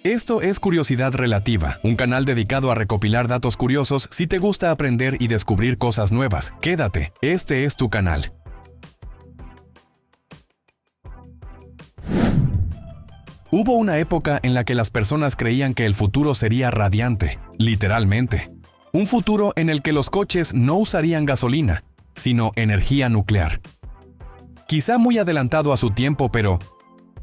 Esto es Curiosidad Relativa, un canal dedicado a recopilar datos curiosos. Si te gusta aprender y descubrir cosas nuevas, quédate, este es tu canal. Hubo una época en la que las personas creían que el futuro sería radiante, literalmente. Un futuro en el que los coches no usarían gasolina, sino energía nuclear. Quizá muy adelantado a su tiempo, pero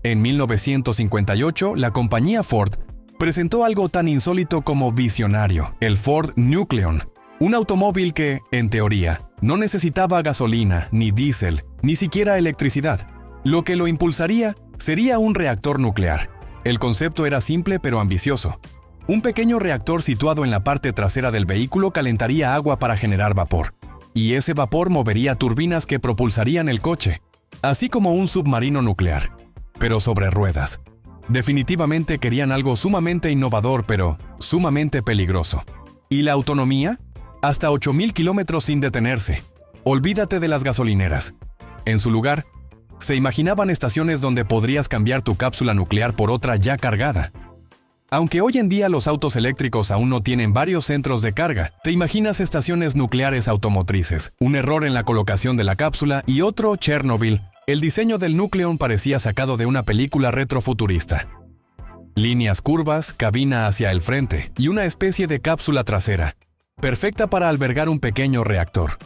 en 1958, la compañía Ford presentó algo tan insólito como visionario, el Ford Nucleon, un automóvil que, en teoría, no necesitaba gasolina, ni diésel, ni siquiera electricidad. Lo que lo impulsaría sería un reactor nuclear. El concepto era simple pero ambicioso. Un pequeño reactor situado en la parte trasera del vehículo calentaría agua para generar vapor, y ese vapor movería turbinas que propulsarían el coche, así como un submarino nuclear, pero sobre ruedas. Definitivamente querían algo sumamente innovador, pero sumamente peligroso. ¿Y la autonomía? Hasta 8.000 kilómetros sin detenerse. Olvídate de las gasolineras. En su lugar, se imaginaban estaciones donde podrías cambiar tu cápsula nuclear por otra ya cargada. Aunque hoy en día los autos eléctricos aún no tienen varios centros de carga, te imaginas estaciones nucleares automotrices, un error en la colocación de la cápsula y otro Chernobyl. El diseño del Nucleon parecía sacado de una película retrofuturista. Líneas curvas, cabina hacia el frente y una especie de cápsula trasera, perfecta para albergar un pequeño reactor.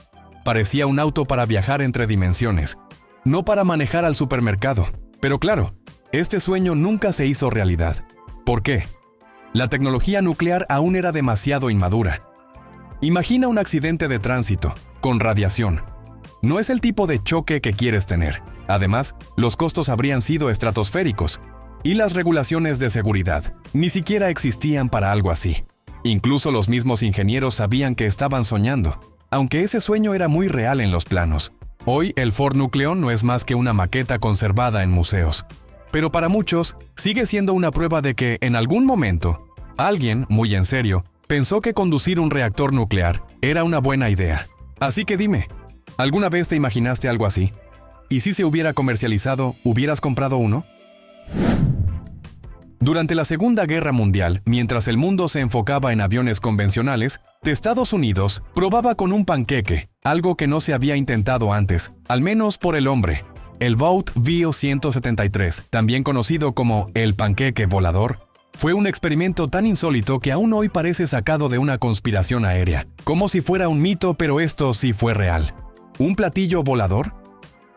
Parecía un auto para viajar entre dimensiones, no para manejar al supermercado. Pero claro, este sueño nunca se hizo realidad. ¿Por qué? La tecnología nuclear aún era demasiado inmadura. Imagina un accidente de tránsito, con radiación. No es el tipo de choque que quieres tener. Además, los costos habrían sido estratosféricos, y las regulaciones de seguridad ni siquiera existían para algo así. Incluso los mismos ingenieros sabían que estaban soñando, aunque ese sueño era muy real en los planos. Hoy, el Ford Nucleon no es más que una maqueta conservada en museos. Pero para muchos, sigue siendo una prueba de que, en algún momento, alguien, muy en serio, pensó que conducir un reactor nuclear era una buena idea. Así que dime, ¿alguna vez te imaginaste algo así? ¿Y si se hubiera comercializado, hubieras comprado uno? Durante la Segunda Guerra Mundial, mientras el mundo se enfocaba en aviones convencionales, Estados Unidos probaba con un panqueque, algo que no se había intentado antes, al menos por el hombre. El Vought VO-173, también conocido como el panqueque volador, fue un experimento tan insólito que aún hoy parece sacado de una conspiración aérea, como si fuera un mito, pero esto sí fue real. ¿Un platillo volador?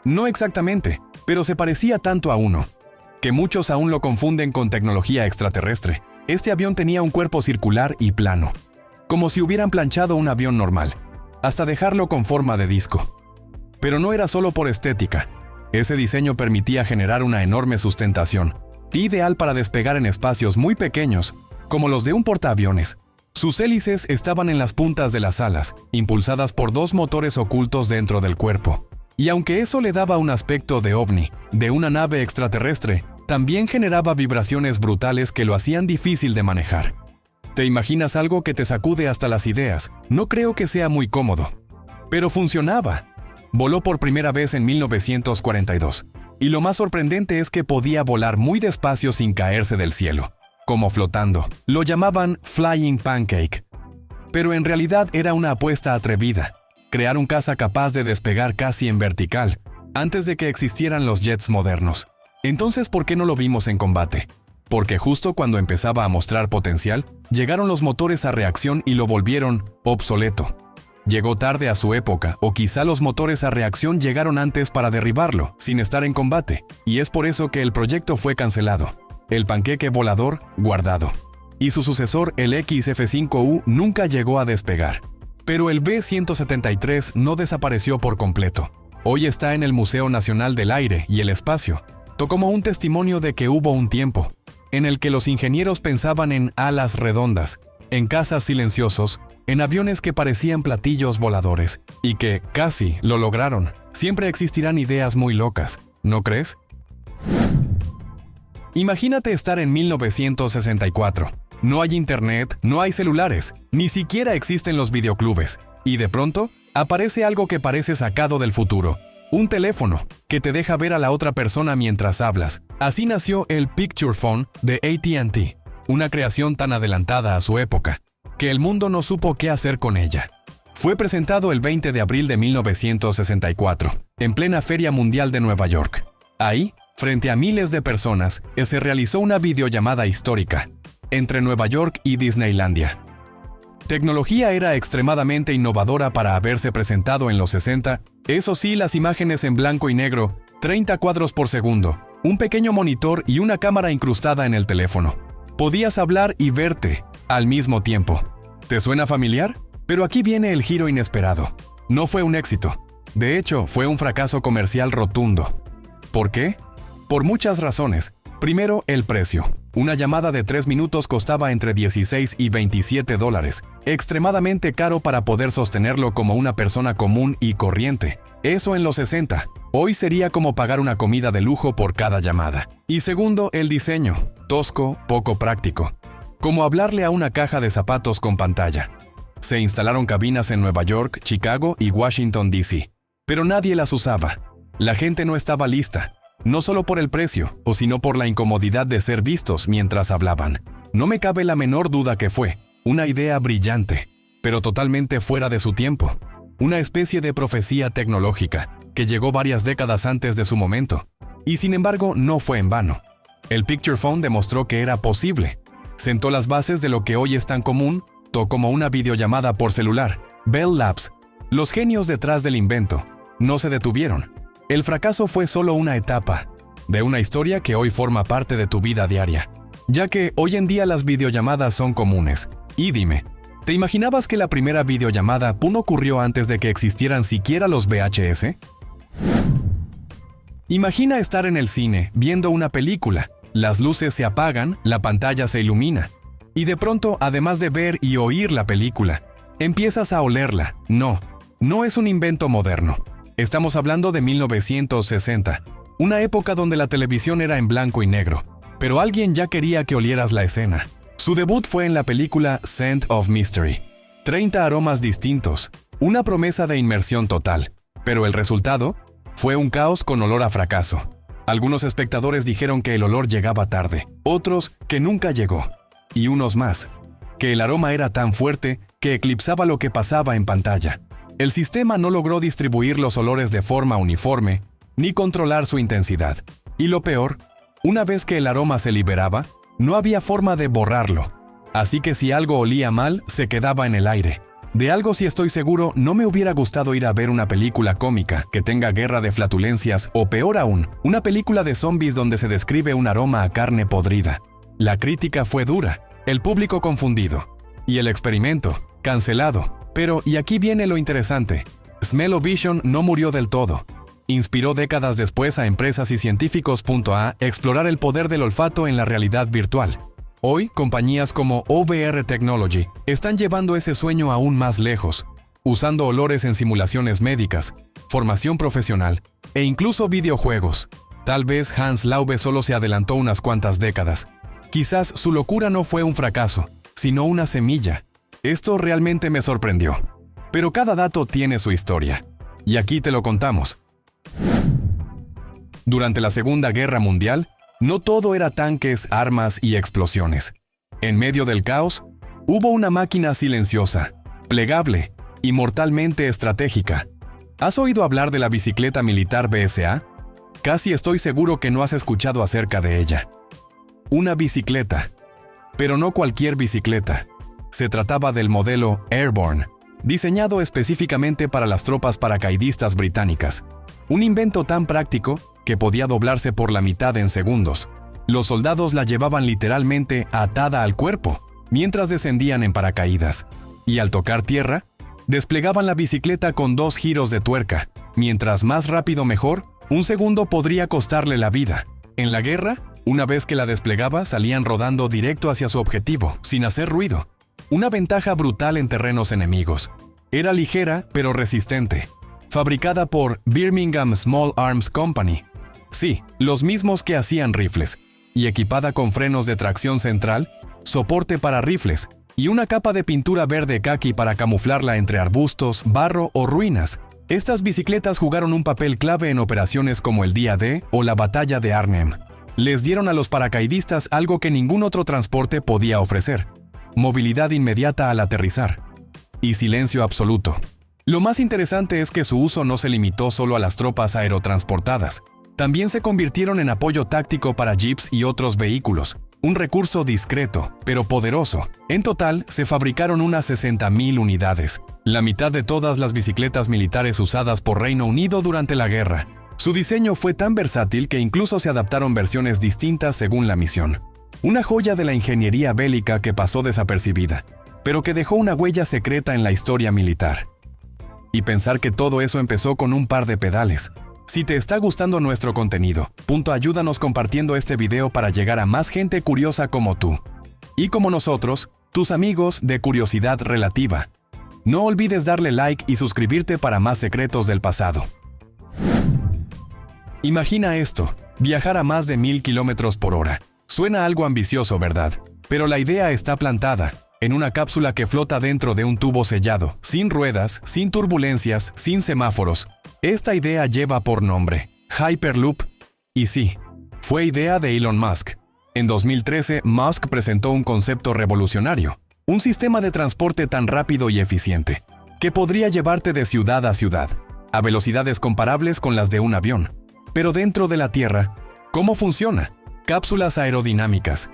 No exactamente, pero se parecía tanto a uno, que muchos aún lo confunden con tecnología extraterrestre. Este avión tenía un cuerpo circular y plano, como si hubieran planchado un avión normal, hasta dejarlo con forma de disco. Pero no era solo por estética. Ese diseño permitía generar una enorme sustentación, ideal para despegar en espacios muy pequeños, como los de un portaaviones. Sus hélices estaban en las puntas de las alas, impulsadas por dos motores ocultos dentro del cuerpo. Y aunque eso le daba un aspecto de ovni, de una nave extraterrestre, también generaba vibraciones brutales que lo hacían difícil de manejar. ¿Te imaginas algo que te sacude hasta las ideas? No creo que sea muy cómodo. Pero funcionaba. Voló por primera vez en 1942. Y lo más sorprendente es que podía volar muy despacio sin caerse del cielo, como flotando. Lo llamaban Flying Pancake. Pero en realidad era una apuesta atrevida. Crear un caza capaz de despegar casi en vertical, antes de que existieran los jets modernos. Entonces, ¿por qué no lo vimos en combate? Porque justo cuando empezaba a mostrar potencial, llegaron los motores a reacción y lo volvieron obsoleto. Llegó tarde a su época, o quizá los motores a reacción llegaron antes para derribarlo, sin estar en combate, y es por eso que el proyecto fue cancelado. El panqueque volador, guardado. Y su sucesor, el XF-5U, nunca llegó a despegar. Pero el B-173 no desapareció por completo. Hoy está en el Museo Nacional del Aire y el Espacio, como un testimonio de que hubo un tiempo en el que los ingenieros pensaban en alas redondas, en cazas silenciosos, en aviones que parecían platillos voladores, y que casi lo lograron. Siempre existirán ideas muy locas, ¿no crees? Imagínate estar en 1964. No hay internet, no hay celulares, ni siquiera existen los videoclubes. Y de pronto, aparece algo que parece sacado del futuro. Un teléfono, que te deja ver a la otra persona mientras hablas. Así nació el Picture Phone de AT&T. una creación tan adelantada a su época, que el mundo no supo qué hacer con ella. Fue presentado el 20 de abril de 1964, en plena Feria Mundial de Nueva York. Ahí, frente a miles de personas, se realizó una videollamada histórica entre Nueva York y Disneylandia. Tecnología era extremadamente innovadora para haberse presentado en los 60, eso sí, las imágenes en blanco y negro, 30 cuadros por segundo, un pequeño monitor y una cámara incrustada en el teléfono. Podías hablar y verte al mismo tiempo. ¿Te suena familiar? Pero aquí viene el giro inesperado. No fue un éxito. De hecho, fue un fracaso comercial rotundo. ¿Por qué? Por muchas razones. Primero, el precio. Una llamada de 3 minutos costaba entre $16 y $27, extremadamente caro para poder sostenerlo como una persona común y corriente. Eso en los 60. Hoy sería como pagar una comida de lujo por cada llamada. Y segundo, el diseño. Tosco, poco práctico. Como hablarle a una caja de zapatos con pantalla. Se instalaron cabinas en Nueva York, Chicago y Washington, D.C. Pero nadie las usaba. La gente no estaba lista. No solo por el precio, sino por la incomodidad de ser vistos mientras hablaban. No me cabe la menor duda que fue una idea brillante, pero totalmente fuera de su tiempo. Una especie de profecía tecnológica que llegó varias décadas antes de su momento. Y sin embargo, no fue en vano. El Picture Phone demostró que era posible. Sentó las bases de lo que hoy es tan común, como una videollamada por celular. Bell Labs, los genios detrás del invento, no se detuvieron. El fracaso fue solo una etapa de una historia que hoy forma parte de tu vida diaria, ya que hoy en día las videollamadas son comunes. Y dime, ¿te imaginabas que la primera videollamada no ocurrió antes de que existieran siquiera los VHS? Imagina estar en el cine, viendo una película, las luces se apagan, la pantalla se ilumina, y de pronto, además de ver y oír la película, empiezas a olerla. No es un invento moderno. Estamos hablando de 1960, una época donde la televisión era en blanco y negro, pero alguien ya quería que olieras la escena. Su debut fue en la película Scent of Mystery. 30 aromas distintos, una promesa de inmersión total, pero el resultado fue un caos con olor a fracaso. Algunos espectadores dijeron que el olor llegaba tarde, otros que nunca llegó, y unos más, que el aroma era tan fuerte que eclipsaba lo que pasaba en pantalla. El sistema no logró distribuir los olores de forma uniforme, ni controlar su intensidad. Y lo peor, una vez que el aroma se liberaba, no había forma de borrarlo. Así que si algo olía mal, se quedaba en el aire. De algo sí estoy seguro, no me hubiera gustado ir a ver una película cómica que tenga guerra de flatulencias o peor aún, una película de zombies donde se describe un aroma a carne podrida. La crítica fue dura, el público confundido y el experimento cancelado. Pero, y aquí viene lo interesante, Smell-O-Vision no murió del todo. Inspiró décadas después a empresas y científicos a explorar el poder del olfato en la realidad virtual. Hoy, compañías como OVR Technology están llevando ese sueño aún más lejos, usando olores en simulaciones médicas, formación profesional e incluso videojuegos. Tal vez Hans Laube solo se adelantó unas cuantas décadas. Quizás su locura no fue un fracaso, sino una semilla. Esto realmente me sorprendió. Pero cada dato tiene su historia. Y aquí te lo contamos. Durante la Segunda Guerra Mundial, no todo era tanques, armas y explosiones. En medio del caos, hubo una máquina silenciosa, plegable y mortalmente estratégica. ¿Has oído hablar de la bicicleta militar BSA? Casi estoy seguro que no has escuchado acerca de ella. Una bicicleta. Pero no cualquier bicicleta. Se trataba del modelo Airborne, diseñado específicamente para las tropas paracaidistas británicas. Un invento tan práctico que podía doblarse por la mitad en segundos. Los soldados la llevaban literalmente atada al cuerpo, mientras descendían en paracaídas. Y al tocar tierra, desplegaban la bicicleta con 2 giros de tuerca. Mientras más rápido mejor, un segundo podría costarle la vida. En la guerra, una vez que la desplegaba, salían rodando directo hacia su objetivo, sin hacer ruido. Una ventaja brutal en terrenos enemigos. Era ligera, pero resistente. Fabricada por Birmingham Small Arms Company. Sí, los mismos que hacían rifles. Y equipada con frenos de tracción central, soporte para rifles, y una capa de pintura verde caqui para camuflarla entre arbustos, barro o ruinas. Estas bicicletas jugaron un papel clave en operaciones como el Día D o la Batalla de Arnhem. Les dieron a los paracaidistas algo que ningún otro transporte podía ofrecer: movilidad inmediata al aterrizar y silencio absoluto. Lo más interesante es que su uso no se limitó solo a las tropas aerotransportadas. También se convirtieron en apoyo táctico para jeeps y otros vehículos, un recurso discreto, pero poderoso. En total, se fabricaron unas 60.000 unidades, la mitad de todas las bicicletas militares usadas por Reino Unido durante la guerra. Su diseño fue tan versátil que incluso se adaptaron versiones distintas según la misión. Una joya de la ingeniería bélica que pasó desapercibida, pero que dejó una huella secreta en la historia militar. Y pensar que todo eso empezó con un par de pedales. Si te está gustando nuestro contenido, ayúdanos compartiendo este video para llegar a más gente curiosa como tú. Y como nosotros, tus amigos de Curiosidad Relativa. No olvides darle like y suscribirte para más secretos del pasado. Imagina esto: viajar a más de 1000 kilómetros por hora. Suena algo ambicioso, ¿verdad? Pero la idea está plantada en una cápsula que flota dentro de un tubo sellado, sin ruedas, sin turbulencias, sin semáforos. Esta idea lleva por nombre Hyperloop. Y sí, fue idea de Elon Musk. En 2013, Musk presentó un concepto revolucionario: un sistema de transporte tan rápido y eficiente que podría llevarte de ciudad a ciudad, a velocidades comparables con las de un avión. Pero dentro de la Tierra, ¿cómo funciona? Cápsulas aerodinámicas,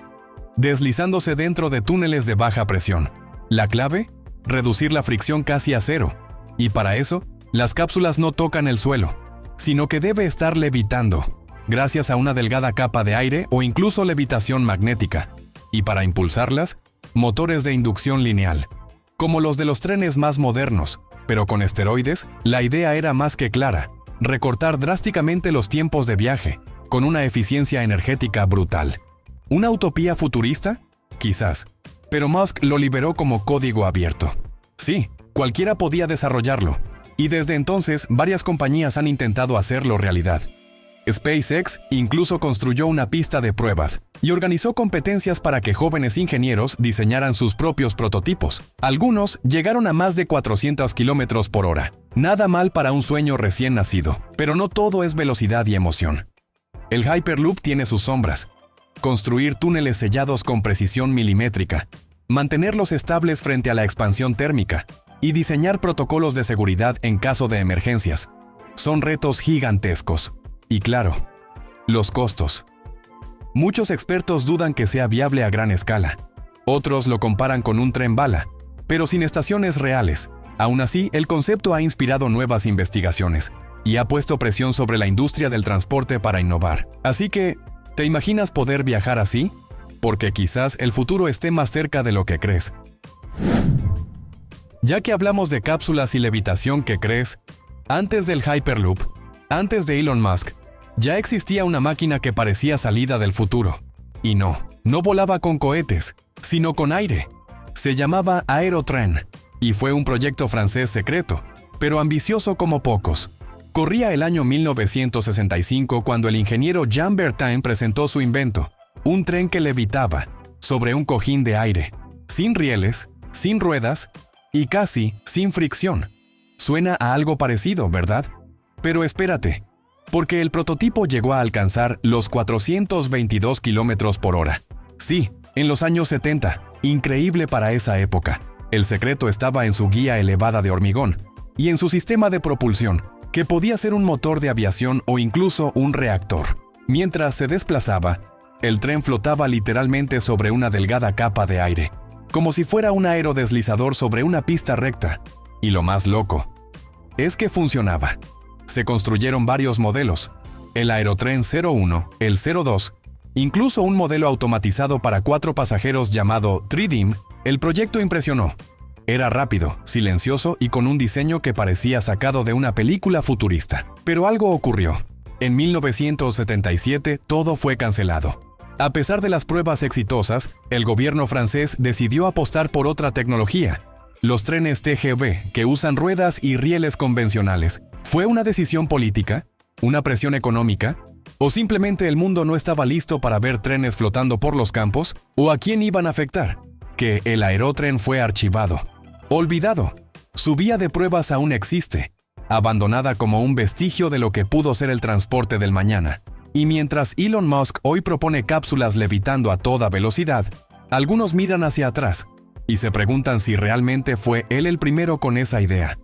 deslizándose dentro de túneles de baja presión. La clave: reducir la fricción casi a cero. Y para eso, las cápsulas no tocan el suelo, sino que debe estar levitando, gracias a una delgada capa de aire o incluso levitación magnética. Y para impulsarlas, motores de inducción lineal, como los de los trenes más modernos. Pero con esteroides, la idea era más que clara: recortar drásticamente los tiempos de viaje, con una eficiencia energética brutal. ¿Una utopía futurista? Quizás. Pero Musk lo liberó como código abierto. Sí, cualquiera podía desarrollarlo. Y desde entonces, varias compañías han intentado hacerlo realidad. SpaceX incluso construyó una pista de pruebas y organizó competencias para que jóvenes ingenieros diseñaran sus propios prototipos. Algunos llegaron a más de 400 kilómetros por hora. Nada mal para un sueño recién nacido, pero no todo es velocidad y emoción. El Hyperloop tiene sus sombras. Construir túneles sellados con precisión milimétrica, mantenerlos estables frente a la expansión térmica y diseñar protocolos de seguridad en caso de emergencias son retos gigantescos. Y claro, los costos. Muchos expertos dudan que sea viable a gran escala. Otros lo comparan con un tren bala, pero sin estaciones reales. Aún así, el concepto ha inspirado nuevas investigaciones y ha puesto presión sobre la industria del transporte para innovar. Así que, ¿te imaginas poder viajar así? Porque quizás el futuro esté más cerca de lo que crees. Ya que hablamos de cápsulas y levitación, ¿qué crees? Antes del Hyperloop, antes de Elon Musk, ya existía una máquina que parecía salida del futuro. Y no volaba con cohetes, sino con aire. Se llamaba Aerotren, y fue un proyecto francés secreto, pero ambicioso como pocos. Corría el año 1965 cuando el ingeniero Jean Bertin presentó su invento: un tren que levitaba sobre un cojín de aire, sin rieles, sin ruedas y casi sin fricción. Suena a algo parecido, ¿verdad? Pero espérate, porque el prototipo llegó a alcanzar los 422 kilómetros por hora. Sí, en los años 70, increíble para esa época. El secreto estaba en su guía elevada de hormigón y en su sistema de propulsión, que podía ser un motor de aviación o incluso un reactor. Mientras se desplazaba, el tren flotaba literalmente sobre una delgada capa de aire, como si fuera un aerodeslizador sobre una pista recta. Y lo más loco es que funcionaba. Se construyeron varios modelos: el Aerotren 01, el 02, incluso un modelo automatizado para 4 pasajeros llamado Tridim. El proyecto impresionó. Era rápido, silencioso y con un diseño que parecía sacado de una película futurista. Pero algo ocurrió. En 1977 todo fue cancelado. A pesar de las pruebas exitosas, el gobierno francés decidió apostar por otra tecnología: los trenes TGV, que usan ruedas y rieles convencionales. ¿Fue una decisión política? ¿Una presión económica? ¿O simplemente el mundo no estaba listo para ver trenes flotando por los campos? ¿O a quién iban a afectar? Que el Aerotren fue archivado, olvidado. Su vía de pruebas aún existe, abandonada como un vestigio de lo que pudo ser el transporte del mañana. Y mientras Elon Musk hoy propone cápsulas levitando a toda velocidad, algunos miran hacia atrás y se preguntan si realmente fue él el primero con esa idea.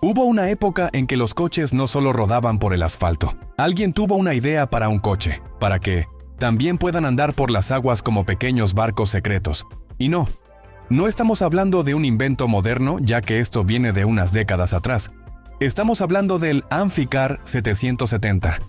Hubo una época en que los coches no solo rodaban por el asfalto. Alguien tuvo una idea para un coche, para que también puedan andar por las aguas como pequeños barcos secretos. Y no estamos hablando de un invento moderno, ya que esto viene de unas décadas atrás. Estamos hablando del Amphicar 770,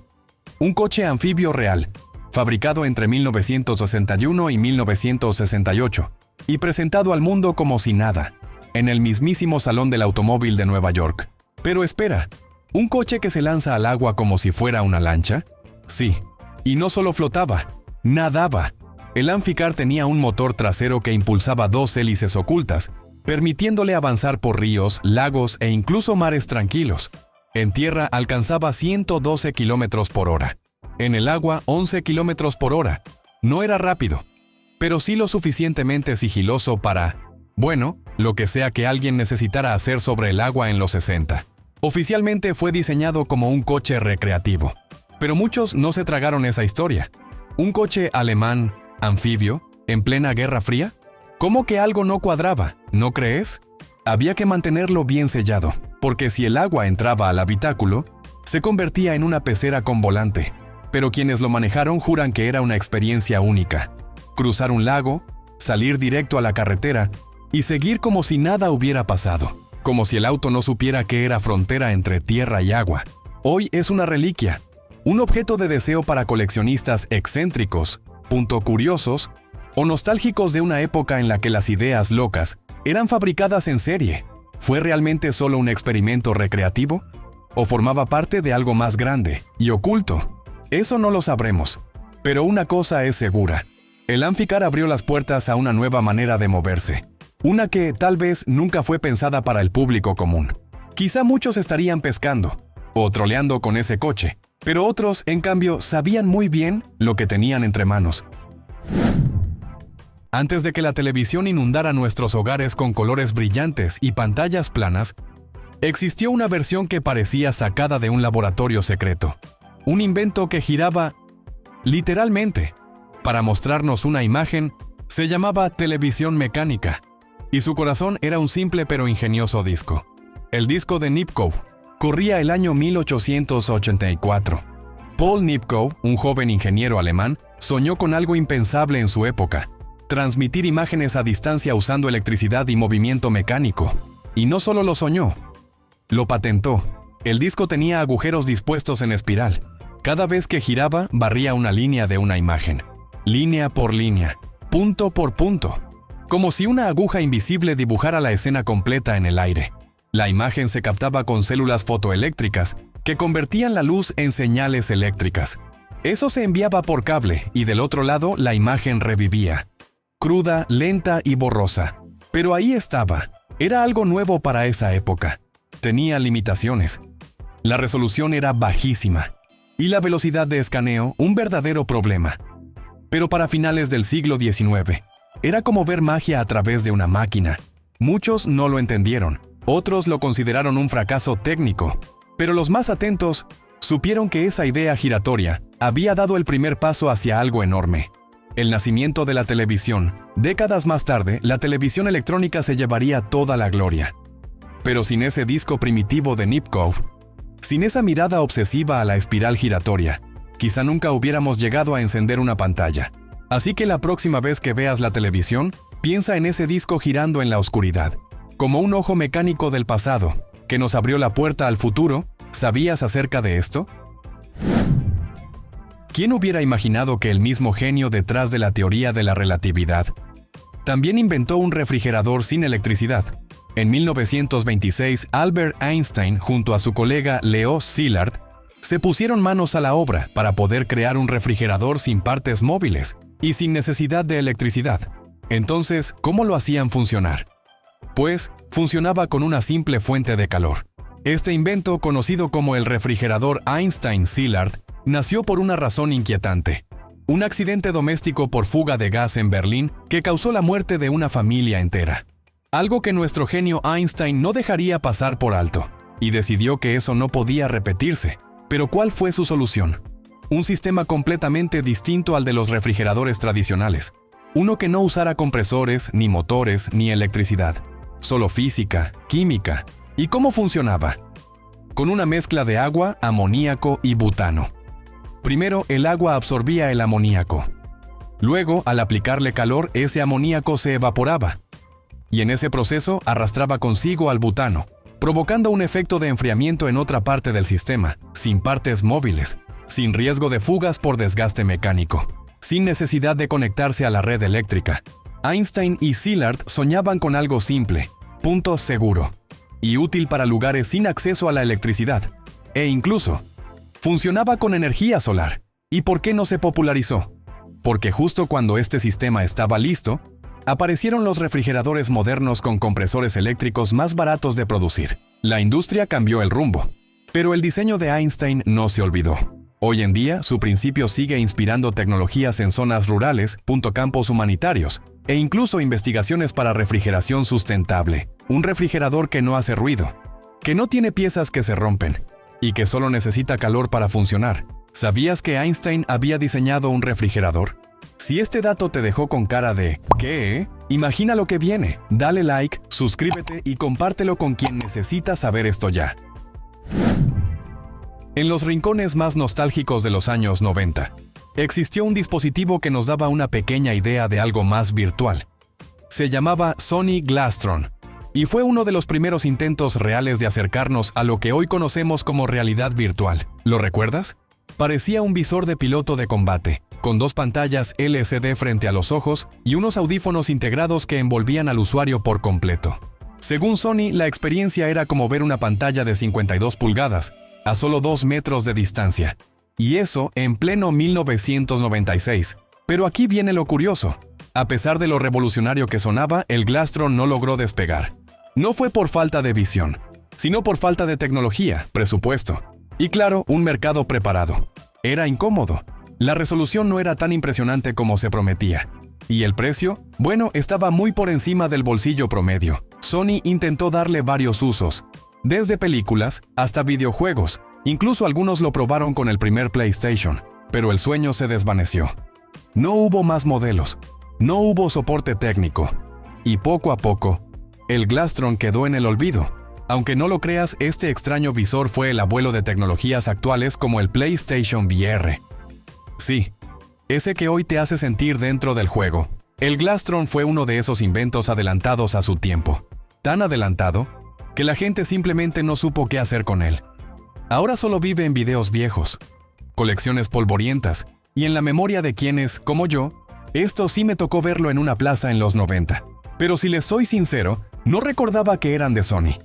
un coche anfibio real, fabricado entre 1961 y 1968, y presentado al mundo como si nada, en el mismísimo Salón del Automóvil de Nueva York. Pero espera, ¿un coche que se lanza al agua como si fuera una lancha? Sí, y no solo flotaba, nadaba. El Amphicar tenía un motor trasero que impulsaba dos hélices ocultas, permitiéndole avanzar por ríos, lagos e incluso mares tranquilos. En tierra alcanzaba 112 kilómetros por hora. En el agua, 11 kilómetros por hora. No era rápido, pero sí lo suficientemente sigiloso para, bueno, lo que sea que alguien necesitara hacer sobre el agua en los 60. Oficialmente fue diseñado como un coche recreativo, pero muchos no se tragaron esa historia. ¿Un coche alemán, anfibio, en plena Guerra Fría? ¿Cómo que algo no cuadraba? ¿No crees? Había que mantenerlo bien sellado, porque si el agua entraba al habitáculo, se convertía en una pecera con volante. Pero quienes lo manejaron juran que era una experiencia única. Cruzar un lago, salir directo a la carretera y seguir como si nada hubiera pasado, como si el auto no supiera que era frontera entre tierra y agua. Hoy es una reliquia, un objeto de deseo para coleccionistas excéntricos, curiosos o nostálgicos de una época en la que las ideas locas eran fabricadas en serie. ¿Fue realmente solo un experimento recreativo? ¿O formaba parte de algo más grande y oculto? Eso no lo sabremos, pero una cosa es segura. El Amphicar abrió las puertas a una nueva manera de moverse, una que tal vez nunca fue pensada para el público común. Quizá muchos estarían pescando o troleando con ese coche, pero otros, en cambio, sabían muy bien lo que tenían entre manos. Antes de que la televisión inundara nuestros hogares con colores brillantes y pantallas planas, existió una versión que parecía sacada de un laboratorio secreto. Un invento que giraba, literalmente, para mostrarnos una imagen. Se llamaba televisión mecánica, y su corazón era un simple pero ingenioso disco. El disco de Nipkow. Corría el año 1884. Paul Nipkow, un joven ingeniero alemán, soñó con algo impensable en su época: transmitir imágenes a distancia usando electricidad y movimiento mecánico. Y no solo lo soñó, lo patentó. El disco tenía agujeros dispuestos en espiral. Cada vez que giraba, barría una línea de una imagen. Línea por línea, punto por punto. Como si una aguja invisible dibujara la escena completa en el aire. La imagen se captaba con células fotoeléctricas que convertían la luz en señales eléctricas. Eso se enviaba por cable y del otro lado la imagen revivía. Cruda, lenta y borrosa. Pero ahí estaba. Era algo nuevo para esa época. Tenía limitaciones. La resolución era bajísima y la velocidad de escaneo un verdadero problema. Pero para finales del siglo XIX, era como ver magia a través de una máquina. Muchos no lo entendieron, otros lo consideraron un fracaso técnico, pero los más atentos supieron que esa idea giratoria había dado el primer paso hacia algo enorme. El nacimiento de la televisión. Décadas más tarde, la televisión electrónica se llevaría toda la gloria. Pero sin ese disco primitivo de Nipkow, sin esa mirada obsesiva a la espiral giratoria, quizá nunca hubiéramos llegado a encender una pantalla. Así que la próxima vez que veas la televisión, piensa en ese disco girando en la oscuridad, como un ojo mecánico del pasado, que nos abrió la puerta al futuro. ¿Sabías acerca de esto? ¿Quién hubiera imaginado que el mismo genio detrás de la teoría de la relatividad también inventó un refrigerador sin electricidad? En 1926, Albert Einstein, junto a su colega Leo Szilard, se pusieron manos a la obra para poder crear un refrigerador sin partes móviles y sin necesidad de electricidad. Entonces, ¿cómo lo hacían funcionar? Pues, funcionaba con una simple fuente de calor. Este invento, conocido como el refrigerador Einstein-Szilard, nació por una razón inquietante: un accidente doméstico por fuga de gas en Berlín que causó la muerte de una familia entera. Algo que nuestro genio Einstein no dejaría pasar por alto, y decidió que eso no podía repetirse. Pero ¿cuál fue su solución? Un sistema completamente distinto al de los refrigeradores tradicionales. Uno que no usara compresores, ni motores, ni electricidad. Solo física, química. ¿Y cómo funcionaba? Con una mezcla de agua, amoníaco y butano. Primero, el agua absorbía el amoníaco. Luego, al aplicarle calor, ese amoníaco se evaporaba. Y en ese proceso arrastraba consigo al butano, provocando un efecto de enfriamiento en otra parte del sistema, sin partes móviles, sin riesgo de fugas por desgaste mecánico, sin necesidad de conectarse a la red eléctrica. Einstein y Szilard soñaban con algo simple, punto seguro, y útil para lugares sin acceso a la electricidad, e incluso funcionaba con energía solar. ¿Y por qué no se popularizó? Porque justo cuando este sistema estaba listo, aparecieron los refrigeradores modernos con compresores eléctricos más baratos de producir. La industria cambió el rumbo, pero el diseño de Einstein no se olvidó. Hoy en día, su principio sigue inspirando tecnologías en zonas rurales, campos humanitarios, e incluso investigaciones para refrigeración sustentable. Un refrigerador que no hace ruido, que no tiene piezas que se rompen, y que solo necesita calor para funcionar. ¿Sabías que Einstein había diseñado un refrigerador? Si este dato te dejó con cara de ¿qué? Imagina lo que viene. Dale like, suscríbete y compártelo con quien necesita saber esto ya. En los rincones más nostálgicos de los años 90, existió un dispositivo que nos daba una pequeña idea de algo más virtual. Se llamaba Sony Glastron, y fue uno de los primeros intentos reales de acercarnos a lo que hoy conocemos como realidad virtual. ¿Lo recuerdas? Parecía un visor de piloto de combate, con dos pantallas LCD frente a los ojos y unos audífonos integrados que envolvían al usuario por completo. Según Sony, la experiencia era como ver una pantalla de 52 pulgadas, a solo 2 metros de distancia. Y eso en pleno 1996. Pero aquí viene lo curioso. A pesar de lo revolucionario que sonaba, el Glastron no logró despegar. No fue por falta de visión, sino por falta de tecnología, presupuesto. Y claro, un mercado preparado. Era incómodo. La resolución no era tan impresionante como se prometía. ¿Y el precio? Bueno, estaba muy por encima del bolsillo promedio. Sony intentó darle varios usos, desde películas hasta videojuegos. Incluso algunos lo probaron con el primer PlayStation, pero el sueño se desvaneció. No hubo más modelos, no hubo soporte técnico, y poco a poco, el Glastron quedó en el olvido. Aunque no lo creas, este extraño visor fue el abuelo de tecnologías actuales como el PlayStation VR. Sí, ese que hoy te hace sentir dentro del juego. El Glastron fue uno de esos inventos adelantados a su tiempo. Tan adelantado, que la gente simplemente no supo qué hacer con él. Ahora solo vive en videos viejos, colecciones polvorientas, y en la memoria de quienes, como yo, esto sí me tocó verlo en una plaza en los 90. Pero si les soy sincero, no recordaba que eran de Sony.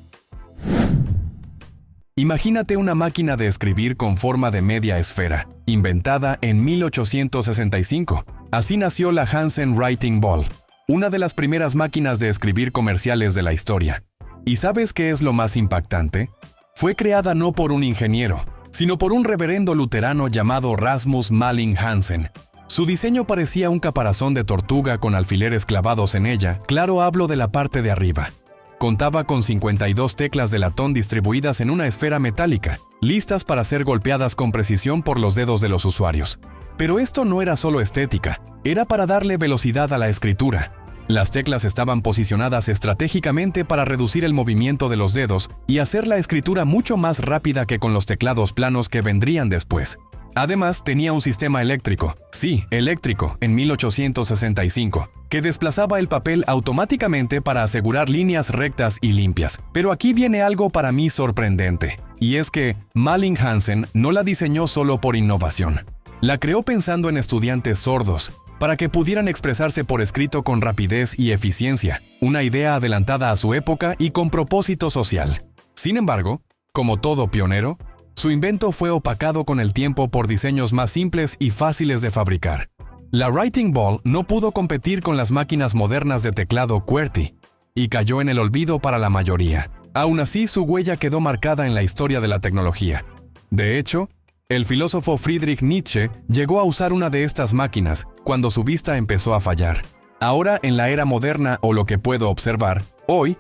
Imagínate una máquina de escribir con forma de media esfera, inventada en 1865. Así nació la Hansen Writing Ball, una de las primeras máquinas de escribir comerciales de la historia. ¿Y sabes qué es lo más impactante? Fue creada no por un ingeniero, sino por un reverendo luterano llamado Rasmus Malling Hansen. Su diseño parecía un caparazón de tortuga con alfileres clavados en ella. Claro, hablo de la parte de arriba. Contaba con 52 teclas de latón distribuidas en una esfera metálica, listas para ser golpeadas con precisión por los dedos de los usuarios. Pero esto no era solo estética, era para darle velocidad a la escritura. Las teclas estaban posicionadas estratégicamente para reducir el movimiento de los dedos y hacer la escritura mucho más rápida que con los teclados planos que vendrían después. Además, tenía un sistema eléctrico, sí, eléctrico, en 1865, que desplazaba el papel automáticamente para asegurar líneas rectas y limpias. Pero aquí viene algo para mí sorprendente, y es que Malling Hansen no la diseñó solo por innovación. La creó pensando en estudiantes sordos, para que pudieran expresarse por escrito con rapidez y eficiencia, una idea adelantada a su época y con propósito social. Sin embargo, como todo pionero, su invento fue opacado con el tiempo por diseños más simples y fáciles de fabricar. La Writing Ball no pudo competir con las máquinas modernas de teclado QWERTY y cayó en el olvido para la mayoría. Aún así, su huella quedó marcada en la historia de la tecnología. De hecho, el filósofo Friedrich Nietzsche llegó a usar una de estas máquinas cuando su vista empezó a fallar. Ahora, en la era moderna, o lo que puedo observar, hoy,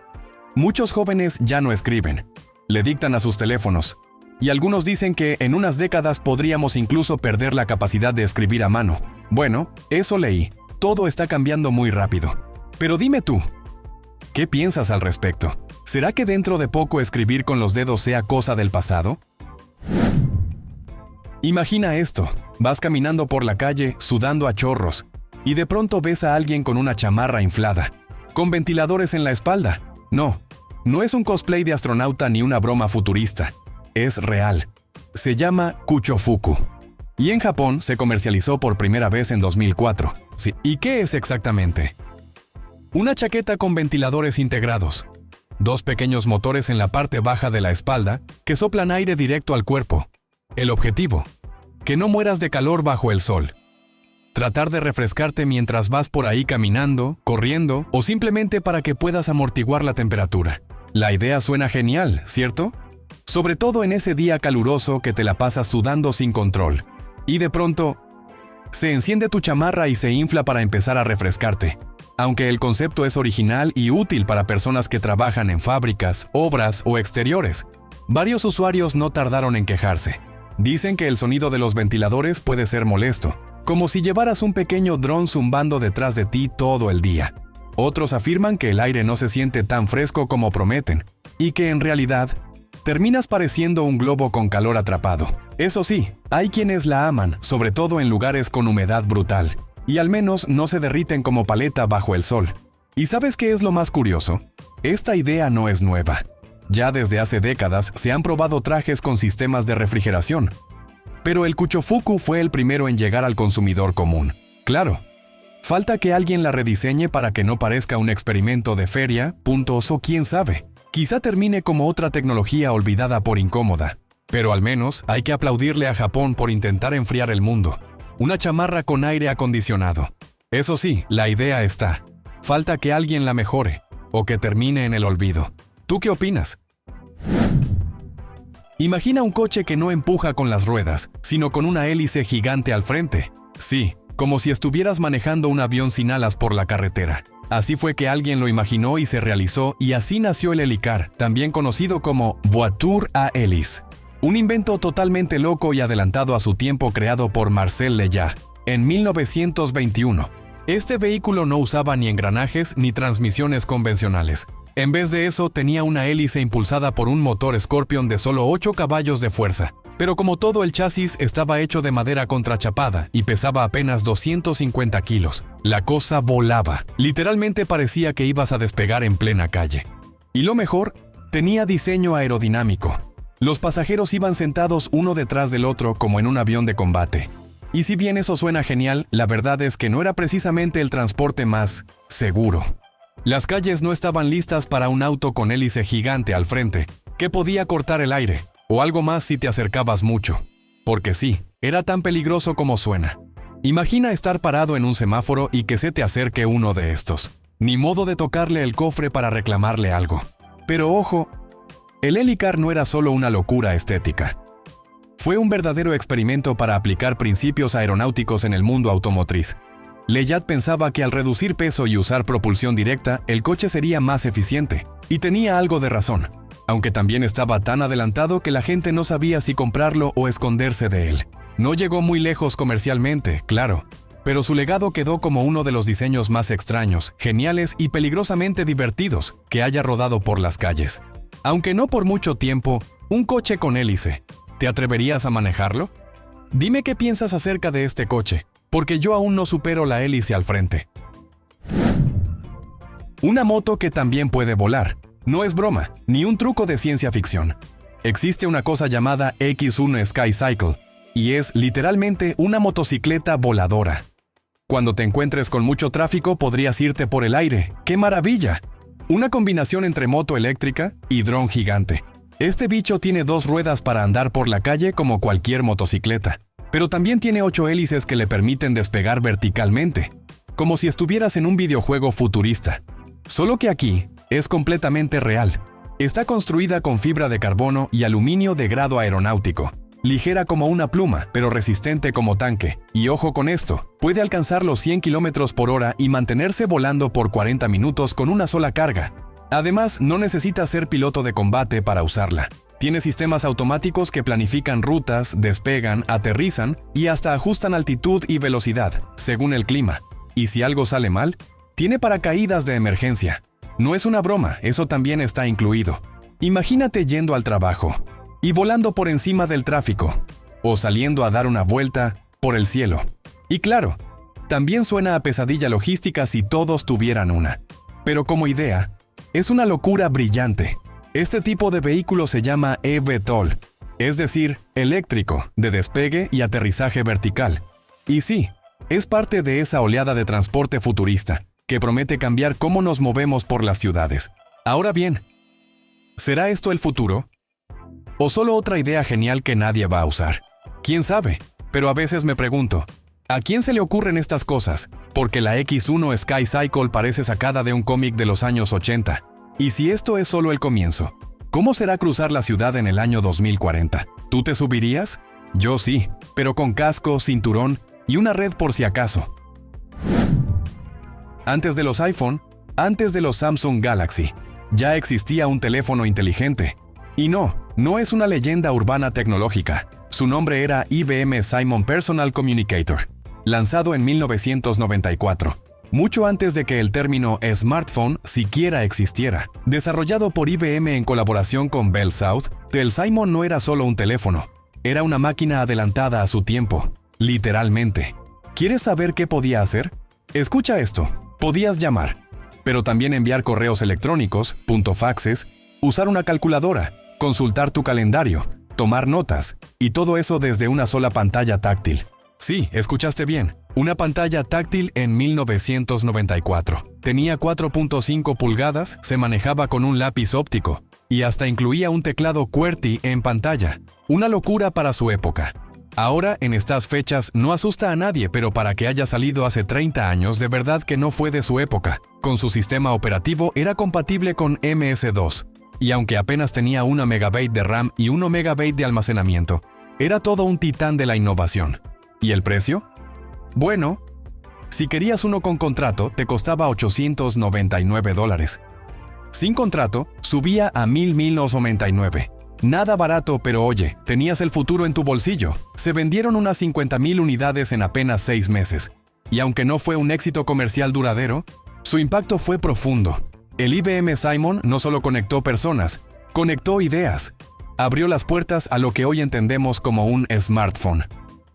muchos jóvenes ya no escriben, le dictan a sus teléfonos, Y algunos dicen que en unas décadas podríamos incluso perder la capacidad de escribir a mano. Bueno, eso leí. Todo está cambiando muy rápido. Pero dime tú, ¿qué piensas al respecto? ¿Será que dentro de poco escribir con los dedos sea cosa del pasado? Imagina esto, vas caminando por la calle sudando a chorros y de pronto ves a alguien con una chamarra inflada, con ventiladores en la espalda. No, no es un cosplay de astronauta ni una broma futurista, es real. Se llama Kuchofuku. Y en Japón se comercializó por primera vez en 2004. Sí. ¿Y qué es exactamente? Una chaqueta con ventiladores integrados. 2 pequeños motores en la parte baja de la espalda que soplan aire directo al cuerpo. El objetivo: que no mueras de calor bajo el sol. Tratar de refrescarte mientras vas por ahí caminando, corriendo o simplemente para que puedas amortiguar la temperatura. La idea suena genial, ¿cierto? Sobre todo en ese día caluroso que te la pasas sudando sin control. Y de pronto, se enciende tu chamarra y se infla para empezar a refrescarte. Aunque el concepto es original y útil para personas que trabajan en fábricas, obras o exteriores, varios usuarios no tardaron en quejarse. Dicen que el sonido de los ventiladores puede ser molesto, como si llevaras un pequeño dron zumbando detrás de ti todo el día. Otros afirman que el aire no se siente tan fresco como prometen, y que en realidad terminas pareciendo un globo con calor atrapado. Eso sí, hay quienes la aman, sobre todo en lugares con humedad brutal, y al menos no se derriten como paleta bajo el sol. ¿Y sabes qué es lo más curioso? Esta idea no es nueva. Ya desde hace décadas se han probado trajes con sistemas de refrigeración. Pero el Kuchofuku fue el primero en llegar al consumidor común. Claro, falta que alguien la rediseñe para que no parezca un experimento de feria, puntos o quién sabe. Quizá termine como otra tecnología olvidada por incómoda. Pero al menos hay que aplaudirle a Japón por intentar enfriar el mundo. Una chamarra con aire acondicionado. Eso sí, la idea está. Falta que alguien la mejore, o que termine en el olvido. ¿Tú qué opinas? Imagina un coche que no empuja con las ruedas, sino con una hélice gigante al frente. Sí, como si estuvieras manejando un avión sin alas por la carretera. Así fue que alguien lo imaginó y se realizó, y así nació el helicar, también conocido como voiture à hélice. Un invento totalmente loco y adelantado a su tiempo creado por Marcel Lejat en 1921. Este vehículo no usaba ni engranajes ni transmisiones convencionales. En vez de eso, tenía una hélice impulsada por un motor Scorpion de solo 8 caballos de fuerza. Pero como todo, el chasis estaba hecho de madera contrachapada y pesaba apenas 250 kilos. La cosa volaba. Literalmente parecía que ibas a despegar en plena calle. Y lo mejor, tenía diseño aerodinámico. Los pasajeros iban sentados uno detrás del otro como en un avión de combate. Y si bien eso suena genial, la verdad es que no era precisamente el transporte más seguro. Las calles no estaban listas para un auto con hélice gigante al frente, que podía cortar el aire, o algo más si te acercabas mucho. Porque sí, era tan peligroso como suena. Imagina estar parado en un semáforo y que se te acerque uno de estos. Ni modo de tocarle el cofre para reclamarle algo. Pero ojo, el helicar no era solo una locura estética. Fue un verdadero experimento para aplicar principios aeronáuticos en el mundo automotriz. Lejat pensaba que al reducir peso y usar propulsión directa, el coche sería más eficiente. Y tenía algo de razón, aunque también estaba tan adelantado que la gente no sabía si comprarlo o esconderse de él. No llegó muy lejos comercialmente, claro, pero su legado quedó como uno de los diseños más extraños, geniales y peligrosamente divertidos que haya rodado por las calles. Aunque no por mucho tiempo, un coche con hélice. ¿Te atreverías a manejarlo? Dime qué piensas acerca de este coche, porque yo aún no supero la hélice al frente. Una moto que también puede volar. No es broma, ni un truco de ciencia ficción. Existe una cosa llamada X1 Sky Cycle, y es literalmente una motocicleta voladora. Cuando te encuentres con mucho tráfico podrías irte por el aire. ¡Qué maravilla! Una combinación entre moto eléctrica y dron gigante. Este bicho tiene 2 ruedas para andar por la calle como cualquier motocicleta, pero también tiene 8 hélices que le permiten despegar verticalmente, como si estuvieras en un videojuego futurista. Solo que aquí es completamente real. Está construida con fibra de carbono y aluminio de grado aeronáutico. Ligera como una pluma, pero resistente como tanque. Y ojo con esto, puede alcanzar los 100 km por hora y mantenerse volando por 40 minutos con una sola carga. Además, no necesitas ser piloto de combate para usarla. Tiene sistemas automáticos que planifican rutas, despegan, aterrizan y hasta ajustan altitud y velocidad, según el clima. Y si algo sale mal, tiene paracaídas de emergencia. No es una broma, eso también está incluido. Imagínate yendo al trabajo y volando por encima del tráfico, o saliendo a dar una vuelta por el cielo. Y claro, también suena a pesadilla logística si todos tuvieran una. Pero como idea, es una locura brillante. Este tipo de vehículo se llama eVTOL, es decir, eléctrico, de despegue y aterrizaje vertical. Y sí, es parte de esa oleada de transporte futurista, que promete cambiar cómo nos movemos por las ciudades. Ahora bien, ¿será esto el futuro? ¿O solo otra idea genial que nadie va a usar? ¿Quién sabe? Pero a veces me pregunto, ¿a quién se le ocurren estas cosas? Porque la X1 Sky Cycle parece sacada de un cómic de los años 80. Y si esto es solo el comienzo, ¿cómo será cruzar la ciudad en el año 2040? ¿Tú te subirías? Yo sí, pero con casco, cinturón y una red por si acaso. Antes de los iPhone, antes de los Samsung Galaxy, ya existía un teléfono inteligente. Y no es una leyenda urbana tecnológica. Su nombre era IBM Simon Personal Communicator, lanzado en 1994. Mucho antes de que el término smartphone siquiera existiera. Desarrollado por IBM en colaboración con Bell South, el Simon no era solo un teléfono, era una máquina adelantada a su tiempo, literalmente. ¿Quieres saber qué podía hacer? Escucha esto, podías llamar, pero también enviar correos electrónicos, faxes, usar una calculadora, consultar tu calendario, tomar notas, y todo eso desde una sola pantalla táctil. Sí, escuchaste bien. Una pantalla táctil en 1994. Tenía 4.5 pulgadas, se manejaba con un lápiz óptico y hasta incluía un teclado QWERTY en pantalla. Una locura para su época. Ahora, en estas fechas, no asusta a nadie, pero para que haya salido hace 30 años, de verdad que no fue de su época. Con su sistema operativo era compatible con MS-2. Y aunque apenas tenía 1 MB de RAM y 1 MB de almacenamiento, era todo un titán de la innovación. ¿Y el precio? Bueno, si querías uno con contrato, te costaba $899. Sin contrato, subía a $1,999. Nada barato, pero oye, tenías el futuro en tu bolsillo. Se vendieron unas 50,000 unidades en apenas 6 meses. Y aunque no fue un éxito comercial duradero, su impacto fue profundo. El IBM Simon no solo conectó personas, conectó ideas. Abrió las puertas a lo que hoy entendemos como un smartphone.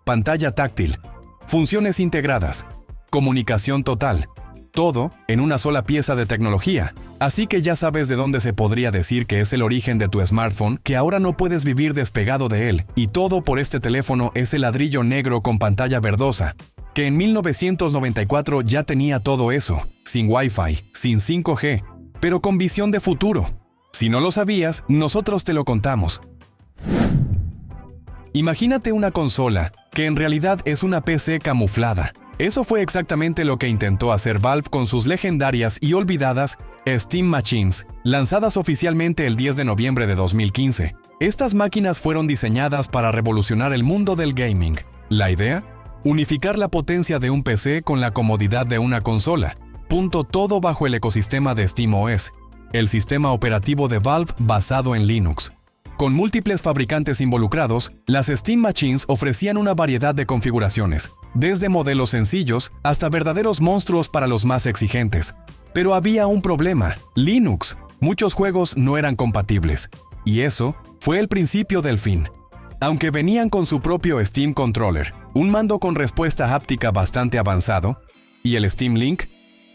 Pantalla táctil, funciones integradas, comunicación total, todo en una sola pieza de tecnología. Así que ya sabes de dónde se podría decir que es el origen de tu smartphone, que ahora no puedes vivir despegado de él, y todo por este teléfono es el ladrillo negro con pantalla verdosa, que en 1994 ya tenía todo eso, sin Wi-Fi, sin 5G, pero con visión de futuro. Si no lo sabías, nosotros te lo contamos. Imagínate una consola, que en realidad es una PC camuflada. Eso fue exactamente lo que intentó hacer Valve con sus legendarias y olvidadas Steam Machines, lanzadas oficialmente el 10 de noviembre de 2015. Estas máquinas fueron diseñadas para revolucionar el mundo del gaming. ¿La idea? Unificar la potencia de un PC con la comodidad de una consola. Todo bajo el ecosistema de SteamOS, el sistema operativo de Valve basado en Linux. Con múltiples fabricantes involucrados, las Steam Machines ofrecían una variedad de configuraciones, desde modelos sencillos hasta verdaderos monstruos para los más exigentes. Pero había un problema: Linux. Muchos juegos no eran compatibles, y eso fue el principio del fin. Aunque venían con su propio Steam Controller, un mando con respuesta háptica bastante avanzado, y el Steam Link,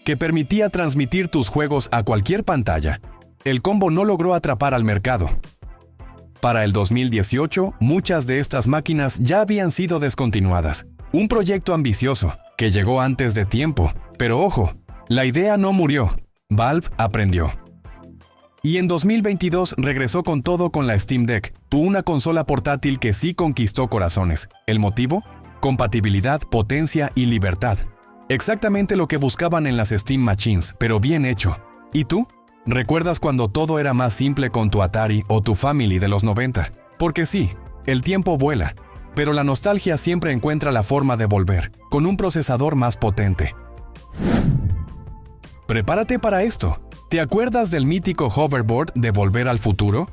que permitía transmitir tus juegos a cualquier pantalla, el combo no logró atrapar al mercado. Para el 2018, muchas de estas máquinas ya habían sido descontinuadas. Un proyecto ambicioso, que llegó antes de tiempo, pero ojo, la idea no murió. Valve aprendió. Y en 2022 regresó con todo con la Steam Deck, una consola portátil que sí conquistó corazones. ¿El motivo? Compatibilidad, potencia y libertad. Exactamente lo que buscaban en las Steam Machines, pero bien hecho. ¿Y tú? ¿Recuerdas cuando todo era más simple con tu Atari o tu Family de los 90? Porque sí, el tiempo vuela, pero la nostalgia siempre encuentra la forma de volver, con un procesador más potente. Prepárate para esto. ¿Te acuerdas del mítico hoverboard de Volver al Futuro?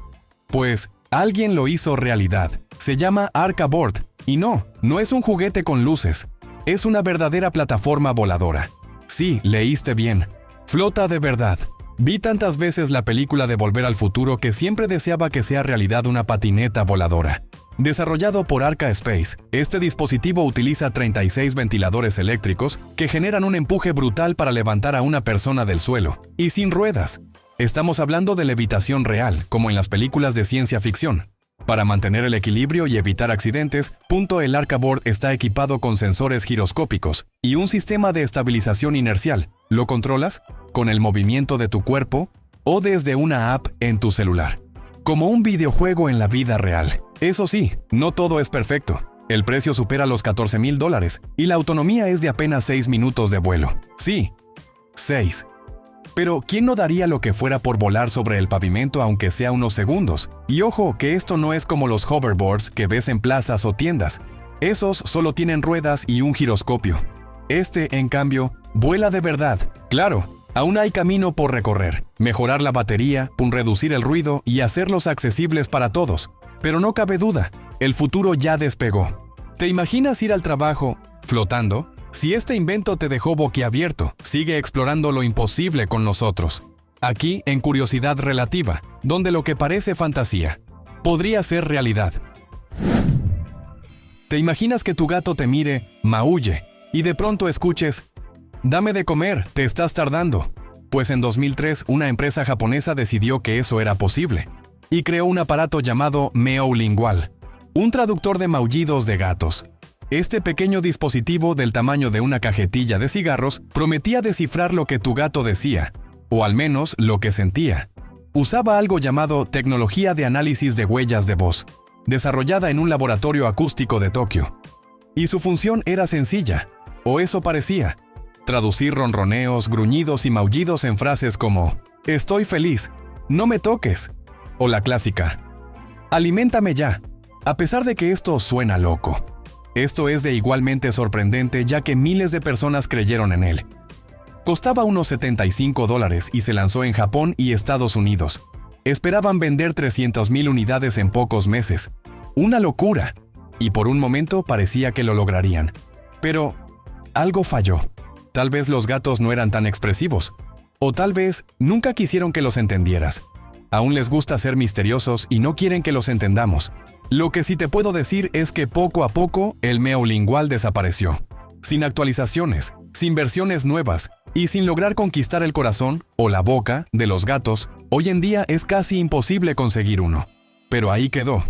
Pues, Alguien lo hizo realidad. Se llama Arca Board. Y no es un juguete con luces. Es una verdadera plataforma voladora. Sí, leíste bien. Flota de verdad. Vi tantas veces la película de Volver al Futuro que siempre deseaba que sea realidad una patineta voladora. Desarrollado por Arca Space, este dispositivo utiliza 36 ventiladores eléctricos que generan un empuje brutal para levantar a una persona del suelo, y sin ruedas. Estamos hablando de levitación real, como en las películas de ciencia ficción. Para mantener el equilibrio y evitar accidentes, el Arca Board está equipado con sensores giroscópicos y un sistema de estabilización inercial. ¿Lo controlas? Con el movimiento de tu cuerpo o desde una app en tu celular. Como un videojuego en la vida real. Eso sí, no todo es perfecto. El precio supera los $14,000 y la autonomía es de apenas 6 minutos de vuelo. Sí, 6. Pero ¿quién no daría lo que fuera por volar sobre el pavimento aunque sea unos segundos? Y ojo, que esto no es como los hoverboards que ves en plazas o tiendas. Esos solo tienen ruedas y un giroscopio. Este, en cambio, vuela de verdad. Claro, aún hay camino por recorrer. Mejorar la batería, reducir el ruido y hacerlos accesibles para todos. Pero no cabe duda, el futuro ya despegó. ¿Te imaginas ir al trabajo flotando? Si este invento te dejó boquiabierto, sigue explorando lo imposible con nosotros. Aquí, en Curiosidad Relativa, donde lo que parece fantasía podría ser realidad. ¿Te imaginas que tu gato te mire, maulle, y de pronto escuches: «Dame de comer, te estás tardando»? Pues en 2003, una empresa japonesa decidió que eso era posible, y creó un aparato llamado Meowlingual, un traductor de maullidos de gatos. Este pequeño dispositivo del tamaño de una cajetilla de cigarros prometía descifrar lo que tu gato decía, o al menos lo que sentía. Usaba algo llamado tecnología de análisis de huellas de voz, desarrollada en un laboratorio acústico de Tokio. Y su función era sencilla, o eso parecía: traducir ronroneos, gruñidos y maullidos en frases como «Estoy feliz», «No me toques», o la clásica «Aliméntame ya». A pesar de que esto suena loco, esto es de igualmente sorprendente, ya que miles de personas creyeron en él. Costaba unos $75 y se lanzó en Japón y Estados Unidos. Esperaban vender 300,000 unidades en pocos meses. Una locura. Y por un momento parecía que lo lograrían. Pero algo falló. Tal vez los gatos no eran tan expresivos. O tal vez nunca quisieron que los entendieras. Aún les gusta ser misteriosos y no quieren que los entendamos. Lo que sí te puedo decir es que poco a poco el Meowlingual desapareció. Sin actualizaciones, sin versiones nuevas y sin lograr conquistar el corazón o la boca de los gatos, hoy en día es casi imposible conseguir uno. Pero ahí quedó.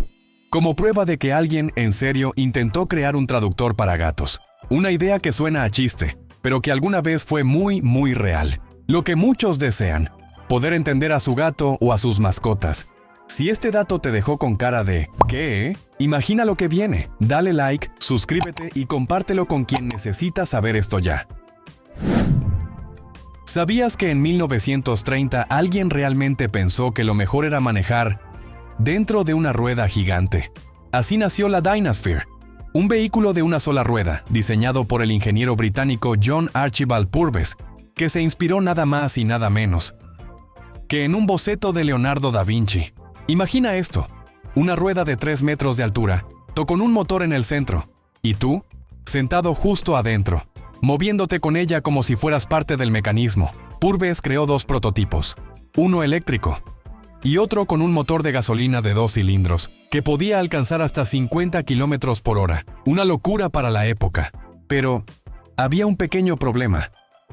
Como prueba de que alguien en serio intentó crear un traductor para gatos. Una idea que suena a chiste, pero que alguna vez fue muy real. Lo que muchos desean: poder entender a su gato o a sus mascotas. Si este dato te dejó con cara de ¿qué? Imagina lo que viene. Dale like, suscríbete y compártelo con quien necesita saber esto ya. ¿Sabías que en 1930 alguien realmente pensó que lo mejor era manejar dentro de una rueda gigante? Así nació la Dynasphere, un vehículo de una sola rueda, diseñado por el ingeniero británico John Archibald Purves, que se inspiró nada más y nada menos que en un boceto de Leonardo da Vinci. Imagina esto: una rueda de 3 metros de altura, con un motor en el centro, y tú, sentado justo adentro, moviéndote con ella como si fueras parte del mecanismo. Purves creó 2 prototipos, uno eléctrico y otro con un motor de gasolina de 2 cilindros, que podía alcanzar hasta 50 kilómetros por hora, una locura para la época. Pero había un pequeño problema,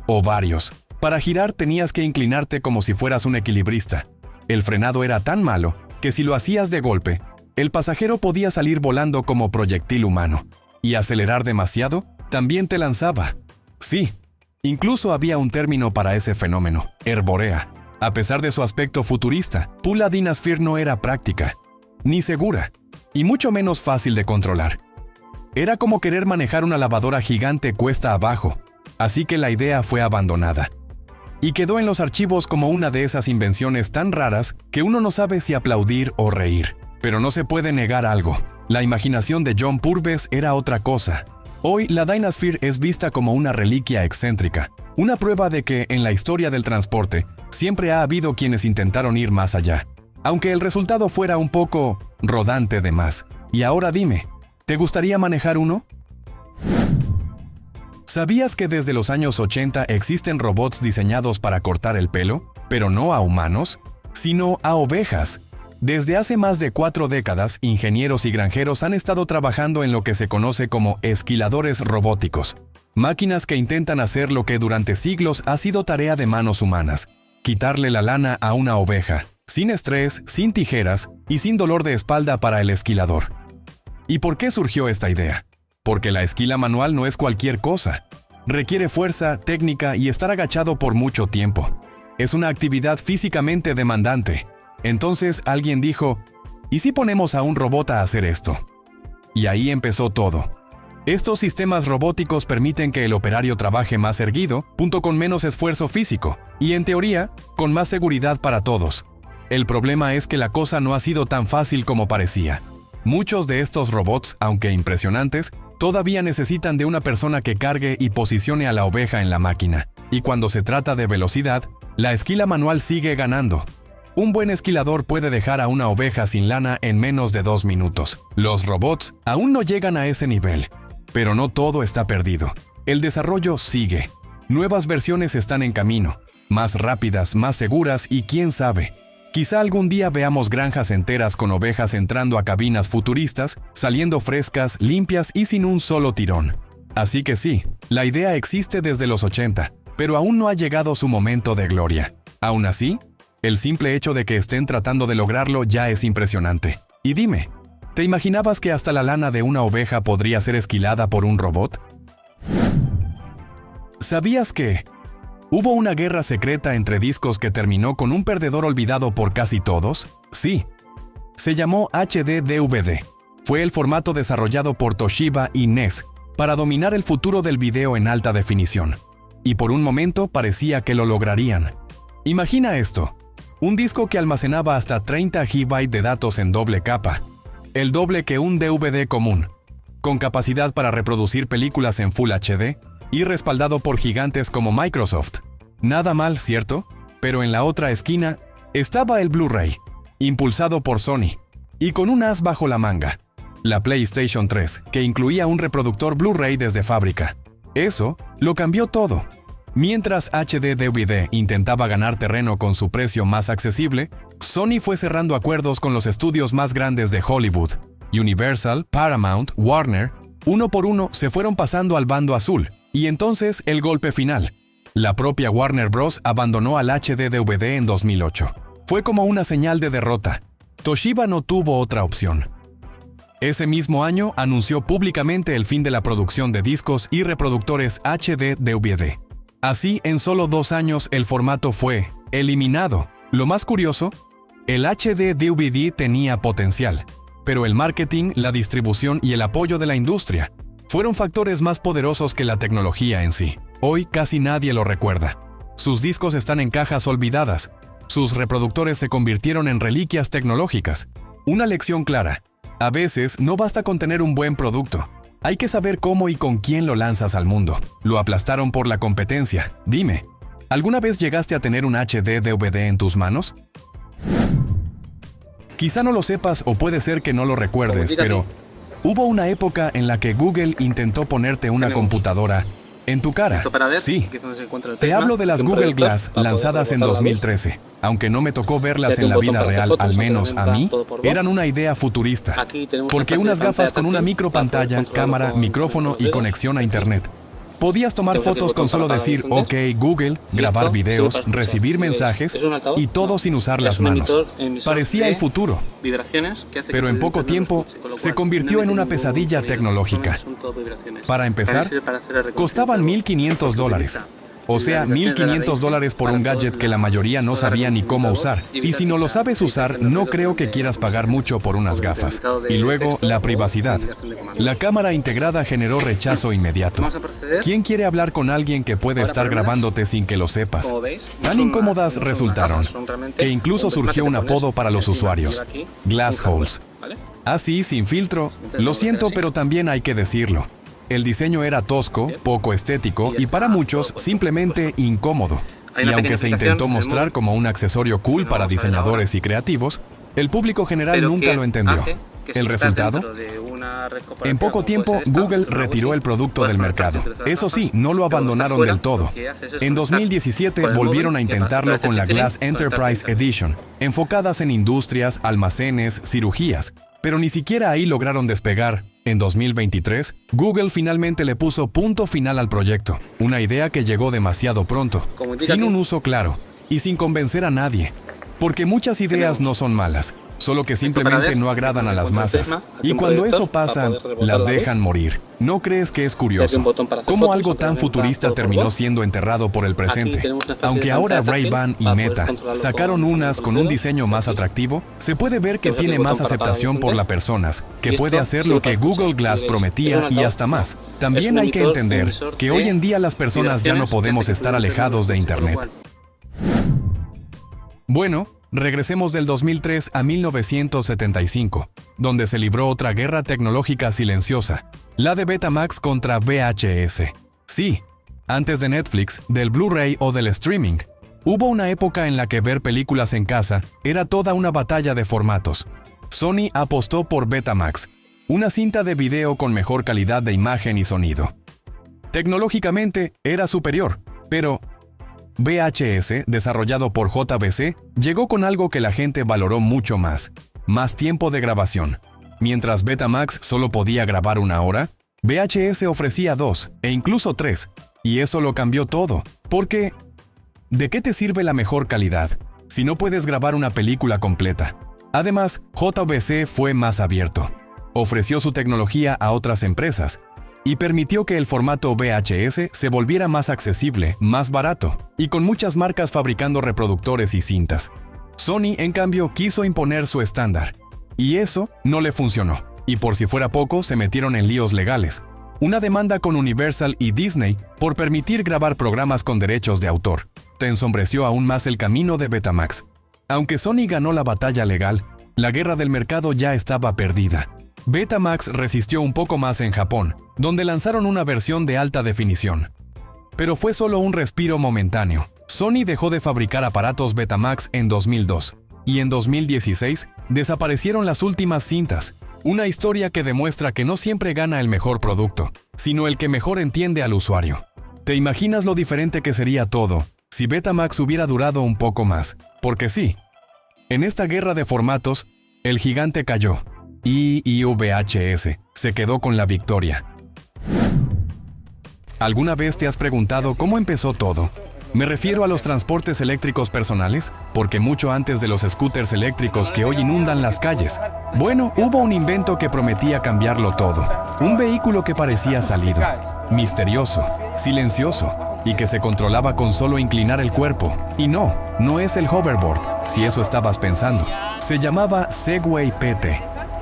o varios. Para girar tenías que inclinarte como si fueras un equilibrista. El frenado era tan malo que si lo hacías de golpe, el pasajero podía salir volando como proyectil humano. Y acelerar demasiado también te lanzaba. Sí, incluso había un término para ese fenómeno: herborea. A pesar de su aspecto futurista, la Dynasphere no era práctica, ni segura, y mucho menos fácil de controlar. Era como querer manejar una lavadora gigante cuesta abajo, así que la idea fue abandonada. Y quedó en los archivos como una de esas invenciones tan raras que uno no sabe si aplaudir o reír. Pero no se puede negar algo: la imaginación de John Purves era otra cosa. Hoy la Dynasphere es vista como una reliquia excéntrica, una prueba de que en la historia del transporte siempre ha habido quienes intentaron ir más allá. aunque el resultado fuera un poco rodante de más. Y ahora dime, ¿te gustaría manejar uno? ¿Sabías que desde los años 80 existen robots diseñados para cortar el pelo, pero no a humanos, sino a ovejas? Desde hace más de 4 décadas, ingenieros y granjeros han estado trabajando en lo que se conoce como esquiladores robóticos, máquinas que intentan hacer lo que durante siglos ha sido tarea de manos humanas, quitarle la lana a una oveja, sin estrés, sin tijeras y sin dolor de espalda para el esquilador. ¿Y por qué surgió esta idea? Porque la esquila manual no es cualquier cosa. Requiere fuerza, técnica y estar agachado por mucho tiempo. Es una actividad físicamente demandante. Entonces alguien dijo, ¿y si ponemos a un robot a hacer esto? Y ahí empezó todo. Estos sistemas robóticos permiten que el operario trabaje más erguido, con menos esfuerzo físico, y en teoría, con más seguridad para todos. El problema es que la cosa no ha sido tan fácil como parecía. Muchos de estos robots, aunque impresionantes, todavía necesitan de una persona que cargue y posicione a la oveja en la máquina. Y cuando se trata de velocidad, la esquila manual sigue ganando. Un buen esquilador puede dejar a una oveja sin lana en menos de 2 minutos. Los robots aún no llegan a ese nivel, pero no todo está perdido. El desarrollo sigue. Nuevas versiones están en camino, más rápidas, más seguras y quién sabe. Quizá algún día veamos granjas enteras con ovejas entrando a cabinas futuristas, saliendo frescas, limpias y sin un solo tirón. Así que sí, la idea existe desde los 80, pero aún no ha llegado su momento de gloria. Aún así, el simple hecho de que estén tratando de lograrlo ya es impresionante. Y dime, ¿te imaginabas que hasta la lana de una oveja podría ser esquilada por un robot? ¿Sabías que hubo una guerra secreta entre discos que terminó con un perdedor olvidado por casi todos? Sí. Se llamó HD-DVD. Fue el formato desarrollado por Toshiba y NES para dominar el futuro del video en alta definición. Y por un momento parecía que lo lograrían. Imagina esto. Un disco que almacenaba hasta 30 GB de datos en doble capa, el doble que un DVD común, con capacidad para reproducir películas en Full HD y respaldado por gigantes como Microsoft. Nada mal, ¿cierto? Pero en la otra esquina estaba el Blu-ray, impulsado por Sony, y con un as bajo la manga, la PlayStation 3, que incluía un reproductor Blu-ray desde fábrica. Eso lo cambió todo. Mientras HD-DVD intentaba ganar terreno con su precio más accesible, Sony fue cerrando acuerdos con los estudios más grandes de Hollywood. Universal, Paramount, Warner, uno por uno se fueron pasando al bando azul. Y entonces el golpe final. La propia Warner Bros. Abandonó al HD-DVD en 2008. Fue como una señal de derrota. Toshiba no tuvo otra opción. Ese mismo año anunció públicamente el fin de la producción de discos y reproductores HD-DVD. Así, en solo 2 años, el formato fue eliminado. Lo más curioso, el HD-DVD tenía potencial, pero el marketing, la distribución y el apoyo de la industria fueron factores más poderosos que la tecnología en sí. Hoy casi nadie lo recuerda. Sus discos están en cajas olvidadas. Sus reproductores se convirtieron en reliquias tecnológicas. Una lección clara. A veces no basta con tener un buen producto. Hay que saber cómo y con quién lo lanzas al mundo. Lo aplastaron por la competencia. Dime, ¿alguna vez llegaste a tener un HD-DVD en tus manos? Quizá no lo sepas o puede ser que no lo recuerdes, pero hubo una época en la que Google intentó ponerte una computadora en tu cara. Sí, te hablo de las Google Glass lanzadas en 2013. Aunque no me tocó verlas en la vida real, al menos a mí, eran una idea futurista. Porque unas gafas con una micro pantalla, cámara, micrófono y conexión a internet. Podías tomar fotos con solo decir OK Google, grabar videos, recibir mensajes y todo sin usar las manos. Parecía el futuro. Pero en poco tiempo se convirtió en una pesadilla tecnológica. Para empezar, costaban $1,500. O sea, $1,500 por un gadget que la mayoría no sabía ni cómo usar. Y si no lo sabes usar, no creo que quieras pagar mucho por unas gafas. Y luego, la privacidad. La cámara integrada generó rechazo inmediato. ¿Quién quiere hablar con alguien que puede estar grabándote sin que lo sepas? Tan incómodas resultaron, que incluso surgió un apodo para los usuarios: Glass Holes. Así, sin filtro. Lo siento, pero también hay que decirlo. El diseño era tosco, poco estético y para muchos simplemente incómodo. Y aunque se intentó mostrar como un accesorio cool para diseñadores y creativos, el público general nunca lo entendió. ¿El resultado? En poco tiempo, Google retiró el producto del mercado. Eso sí, no lo abandonaron del todo. En 2017 volvieron a intentarlo con la Glass Enterprise Edition, enfocadas en industrias, almacenes, cirugías, pero ni siquiera ahí lograron despegar. En 2023, Google finalmente le puso punto final al proyecto, una idea que llegó demasiado pronto, sin un uso claro y sin convencer a nadie, porque muchas ideas no son malas, solo que simplemente no agradan a las masas. Y cuando eso pasa, las dejan morir. ¿No crees que es curioso cómo algo tan futurista terminó siendo enterrado por el presente? Aunque ahora Ray-Ban y Meta sacaron unas con un diseño más atractivo, se puede ver que tiene más aceptación por las personas, que puede hacer lo que Google Glass prometía y hasta más. También hay que entender que hoy en día las personas ya no podemos estar alejados de Internet. Bueno, regresemos del 2003 a 1975, donde se libró otra guerra tecnológica silenciosa, la de Betamax contra VHS. Sí, antes de Netflix, del Blu-ray o del streaming, hubo una época en la que ver películas en casa era toda una batalla de formatos. Sony apostó por Betamax, una cinta de video con mejor calidad de imagen y sonido. Tecnológicamente era superior, pero VHS, desarrollado por JVC, llegó con algo que la gente valoró mucho más tiempo de grabación. Mientras Betamax solo podía grabar 1 hora, VHS ofrecía 2 e incluso 3, y eso lo cambió todo, porque ¿de qué te sirve la mejor calidad si no puedes grabar una película completa? Además, JVC fue más abierto, ofreció su tecnología a otras empresas, y permitió que el formato VHS se volviera más accesible, más barato, y con muchas marcas fabricando reproductores y cintas. Sony, en cambio, quiso imponer su estándar, y eso no le funcionó, y por si fuera poco, se metieron en líos legales. Una demanda con Universal y Disney por permitir grabar programas con derechos de autor. Te ensombreció aún más el camino de Betamax. Aunque Sony ganó la batalla legal, la guerra del mercado ya estaba perdida. Betamax resistió un poco más en Japón, donde lanzaron una versión de alta definición. Pero fue solo un respiro momentáneo. Sony dejó de fabricar aparatos Betamax en 2002, y en 2016 desaparecieron las últimas cintas. Una historia que demuestra que no siempre gana el mejor producto, sino el que mejor entiende al usuario. ¿Te imaginas lo diferente que sería todo si Betamax hubiera durado un poco más? Porque sí, en esta guerra de formatos, el gigante cayó. Y VHS se quedó con la victoria. ¿Alguna vez te has preguntado cómo empezó todo? Me refiero a los transportes eléctricos personales, porque mucho antes de los scooters eléctricos que hoy inundan las calles, bueno, hubo un invento que prometía cambiarlo todo. Un vehículo que parecía salido, misterioso, silencioso, y que se controlaba con solo inclinar el cuerpo. Y no es el hoverboard, si eso estabas pensando. Se llamaba Segway PT.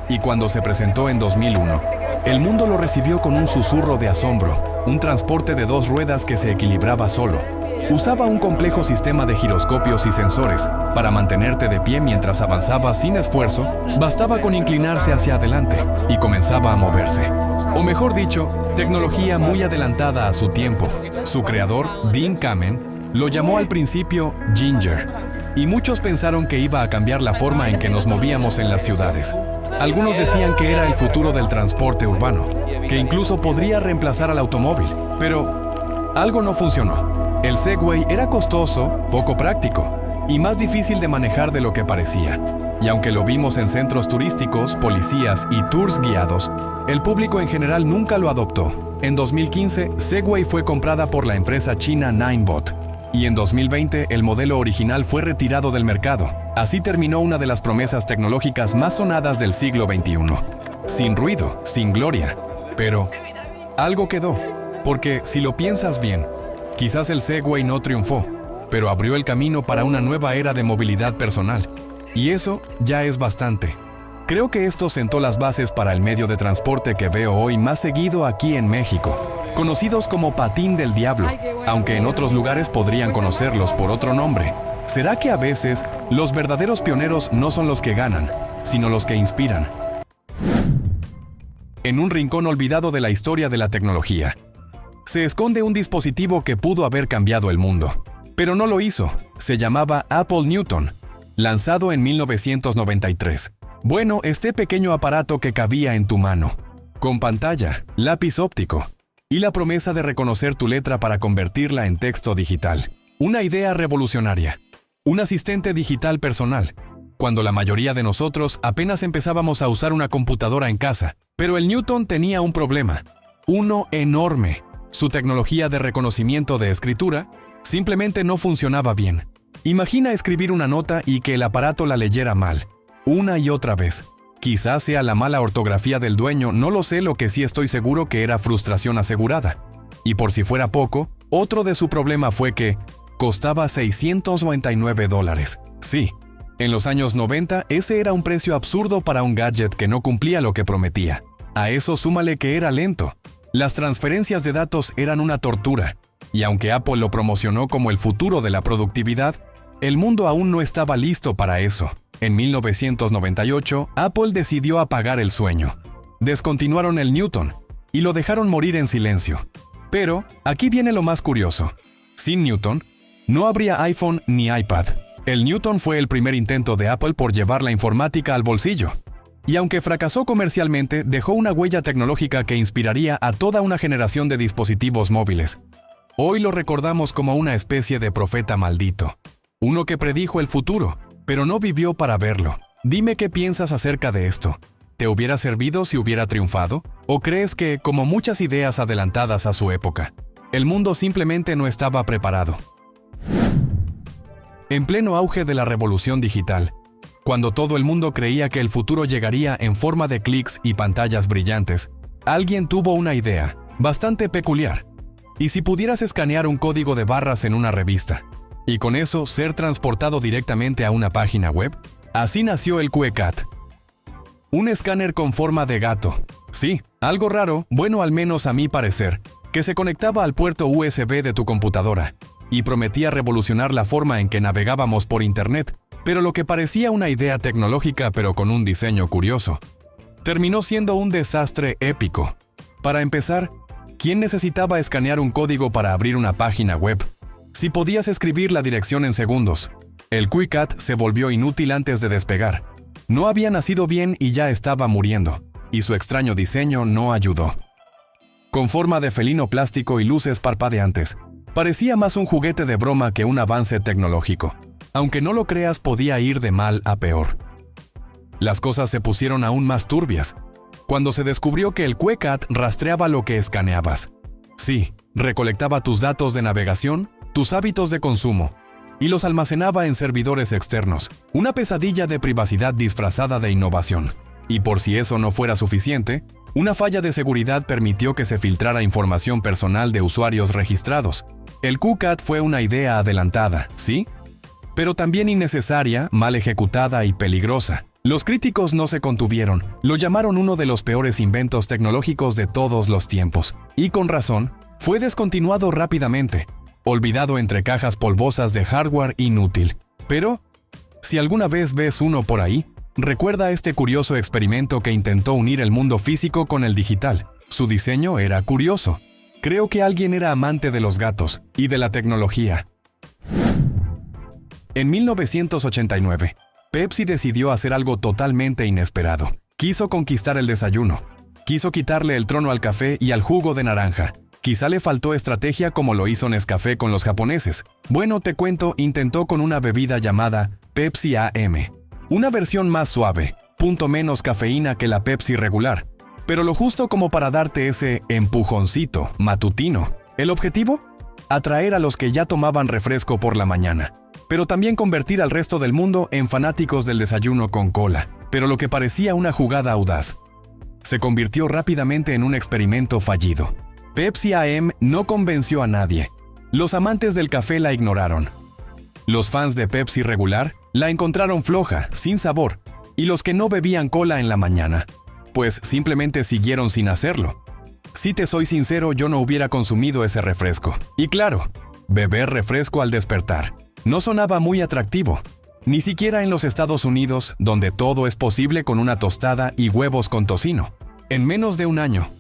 Y cuando se presentó en 2001, el mundo lo recibió con un susurro de asombro, un transporte de 2 ruedas que se equilibraba solo. Usaba un complejo sistema de giroscopios y sensores para mantenerte de pie mientras avanzaba sin esfuerzo, bastaba con inclinarse hacia adelante y comenzaba a moverse. O mejor dicho, tecnología muy adelantada a su tiempo. Su creador, Dean Kamen, lo llamó al principio Ginger, y muchos pensaron que iba a cambiar la forma en que nos movíamos en las ciudades. Algunos decían que era el futuro del transporte urbano, que incluso podría reemplazar al automóvil, pero algo no funcionó. El Segway era costoso, poco práctico y más difícil de manejar de lo que parecía. Y aunque lo vimos en centros turísticos, policías y tours guiados, el público en general nunca lo adoptó. En 2015, Segway fue comprada por la empresa china Ninebot, y en 2020 el modelo original fue retirado del mercado. Así terminó una de las promesas tecnológicas más sonadas del siglo XXI. Sin ruido, sin gloria. Pero algo quedó, porque si lo piensas bien, quizás el Segway no triunfó, pero abrió el camino para una nueva era de movilidad personal. Y eso ya es bastante. Creo que esto sentó las bases para el medio de transporte que veo hoy más seguido aquí en México, conocidos como patín del diablo, aunque en otros lugares podrían conocerlos por otro nombre. ¿Será que a veces los verdaderos pioneros no son los que ganan, sino los que inspiran? En un rincón olvidado de la historia de la tecnología, se esconde un dispositivo que pudo haber cambiado el mundo. Pero no lo hizo. Se llamaba Apple Newton, lanzado en 1993. Bueno, este pequeño aparato que cabía en tu mano, con pantalla, lápiz óptico y la promesa de reconocer tu letra para convertirla en texto digital. Una idea revolucionaria. Un asistente digital personal, cuando la mayoría de nosotros apenas empezábamos a usar una computadora en casa. Pero el Newton tenía un problema, uno enorme. Su tecnología de reconocimiento de escritura simplemente no funcionaba bien. Imagina escribir una nota y que el aparato la leyera mal, una y otra vez. Quizás sea la mala ortografía del dueño, no lo sé, lo que sí estoy seguro que era frustración asegurada. Y por si fuera poco, otro de su problema fue que costaba $699. Sí, en los años 90 ese era un precio absurdo para un gadget que no cumplía lo que prometía. A eso súmale que era lento. Las transferencias de datos eran una tortura. Y aunque Apple lo promocionó como el futuro de la productividad, el mundo aún no estaba listo para eso. En 1998, Apple decidió apagar el sueño. Descontinuaron el Newton y lo dejaron morir en silencio. Pero aquí viene lo más curioso. Sin Newton, no habría iPhone ni iPad. El Newton fue el primer intento de Apple por llevar la informática al bolsillo. Y aunque fracasó comercialmente, dejó una huella tecnológica que inspiraría a toda una generación de dispositivos móviles. Hoy lo recordamos como una especie de profeta maldito. Uno que predijo el futuro, pero no vivió para verlo. Dime qué piensas acerca de esto. ¿Te hubiera servido si hubiera triunfado? ¿O crees que, como muchas ideas adelantadas a su época, el mundo simplemente no estaba preparado? En pleno auge de la revolución digital, cuando todo el mundo creía que el futuro llegaría en forma de clics y pantallas brillantes, alguien tuvo una idea, bastante peculiar. ¿Y si pudieras escanear un código de barras en una revista, y con eso ser transportado directamente a una página web? Así nació el QCAT. Un escáner con forma de gato. Sí, algo raro, bueno al menos a mi parecer, que se conectaba al puerto USB de tu computadora, y prometía revolucionar la forma en que navegábamos por Internet, pero lo que parecía una idea tecnológica pero con un diseño curioso, terminó siendo un desastre épico. Para empezar, ¿quién necesitaba escanear un código para abrir una página web? Si podías escribir la dirección en segundos. El QCAT se volvió inútil antes de despegar. No había nacido bien y ya estaba muriendo, y su extraño diseño no ayudó. Con forma de felino plástico y luces parpadeantes, parecía más un juguete de broma que un avance tecnológico. Aunque no lo creas, podía ir de mal a peor. Las cosas se pusieron aún más turbias cuando se descubrió que el QCAT rastreaba lo que escaneabas. Sí, recolectaba tus datos de navegación, tus hábitos de consumo, y los almacenaba en servidores externos. Una pesadilla de privacidad disfrazada de innovación. Y por si eso no fuera suficiente, una falla de seguridad permitió que se filtrara información personal de usuarios registrados. El QCAT fue una idea adelantada, ¿sí? Pero también innecesaria, mal ejecutada y peligrosa. Los críticos no se contuvieron, lo llamaron uno de los peores inventos tecnológicos de todos los tiempos. Y con razón, fue descontinuado rápidamente, olvidado entre cajas polvosas de hardware inútil. Pero, si alguna vez ves uno por ahí, recuerda este curioso experimento que intentó unir el mundo físico con el digital. Su diseño era curioso. Creo que alguien era amante de los gatos y de la tecnología. En 1989, Pepsi decidió hacer algo totalmente inesperado. Quiso conquistar el desayuno. Quiso quitarle el trono al café y al jugo de naranja. Quizá le faltó estrategia como lo hizo Nescafé con los japoneses. Bueno, te cuento, intentó con una bebida llamada Pepsi AM. Una versión más suave, punto menos cafeína que la Pepsi regular, pero lo justo como para darte ese empujoncito matutino. ¿El objetivo? Atraer a los que ya tomaban refresco por la mañana, pero también convertir al resto del mundo en fanáticos del desayuno con cola. Pero lo que parecía una jugada audaz, se convirtió rápidamente en un experimento fallido. Pepsi AM no convenció a nadie. Los amantes del café la ignoraron. Los fans de Pepsi regular la encontraron floja, sin sabor, y los que no bebían cola en la mañana, pues simplemente siguieron sin hacerlo. Si te soy sincero, yo no hubiera consumido ese refresco. Y claro, beber refresco al despertar no sonaba muy atractivo, ni siquiera en los Estados Unidos, donde todo es posible con una tostada y huevos con tocino. En menos de un año,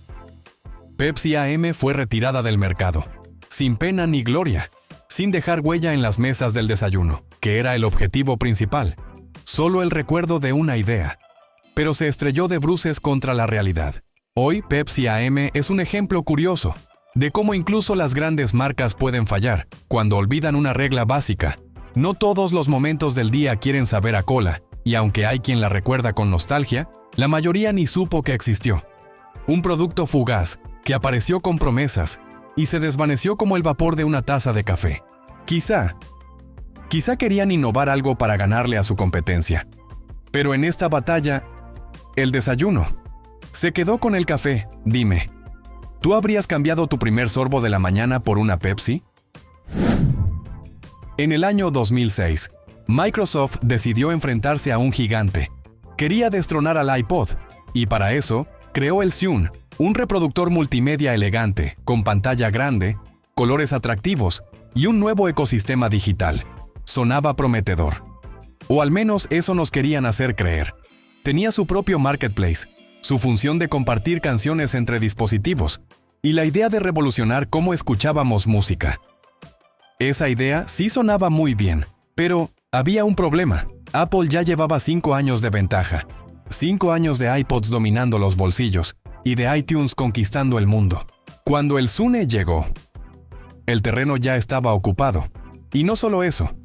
Pepsi AM fue retirada del mercado, sin pena ni gloria. sin dejar huella en las mesas del desayuno, que era el objetivo principal, solo el recuerdo de una idea. Pero se estrelló de bruces contra la realidad. Hoy, Pepsi AM es un ejemplo curioso de cómo incluso las grandes marcas pueden fallar cuando olvidan una regla básica. No todos los momentos del día quieren saber a cola, y aunque hay quien la recuerda con nostalgia, la mayoría ni supo que existió. Un producto fugaz que apareció con promesas y se desvaneció como el vapor de una taza de café. Quizá querían innovar algo para ganarle a su competencia. Pero en esta batalla, el desayuno se quedó con el café. Dime, ¿tú habrías cambiado tu primer sorbo de la mañana por una Pepsi? En el año 2006, Microsoft decidió enfrentarse a un gigante. Quería destronar al iPod, y para eso creó el Zune, un reproductor multimedia elegante, con pantalla grande, colores atractivos y un nuevo ecosistema digital. Sonaba prometedor. O al menos eso nos querían hacer creer. Tenía su propio marketplace, su función de compartir canciones entre dispositivos, y la idea de revolucionar cómo escuchábamos música. Esa idea sí sonaba muy bien, pero había un problema. Apple ya llevaba 5 años de ventaja. 5 años de iPods dominando los bolsillos y de iTunes conquistando el mundo. Cuando el Zune llegó, el terreno ya estaba ocupado. Y no solo eso,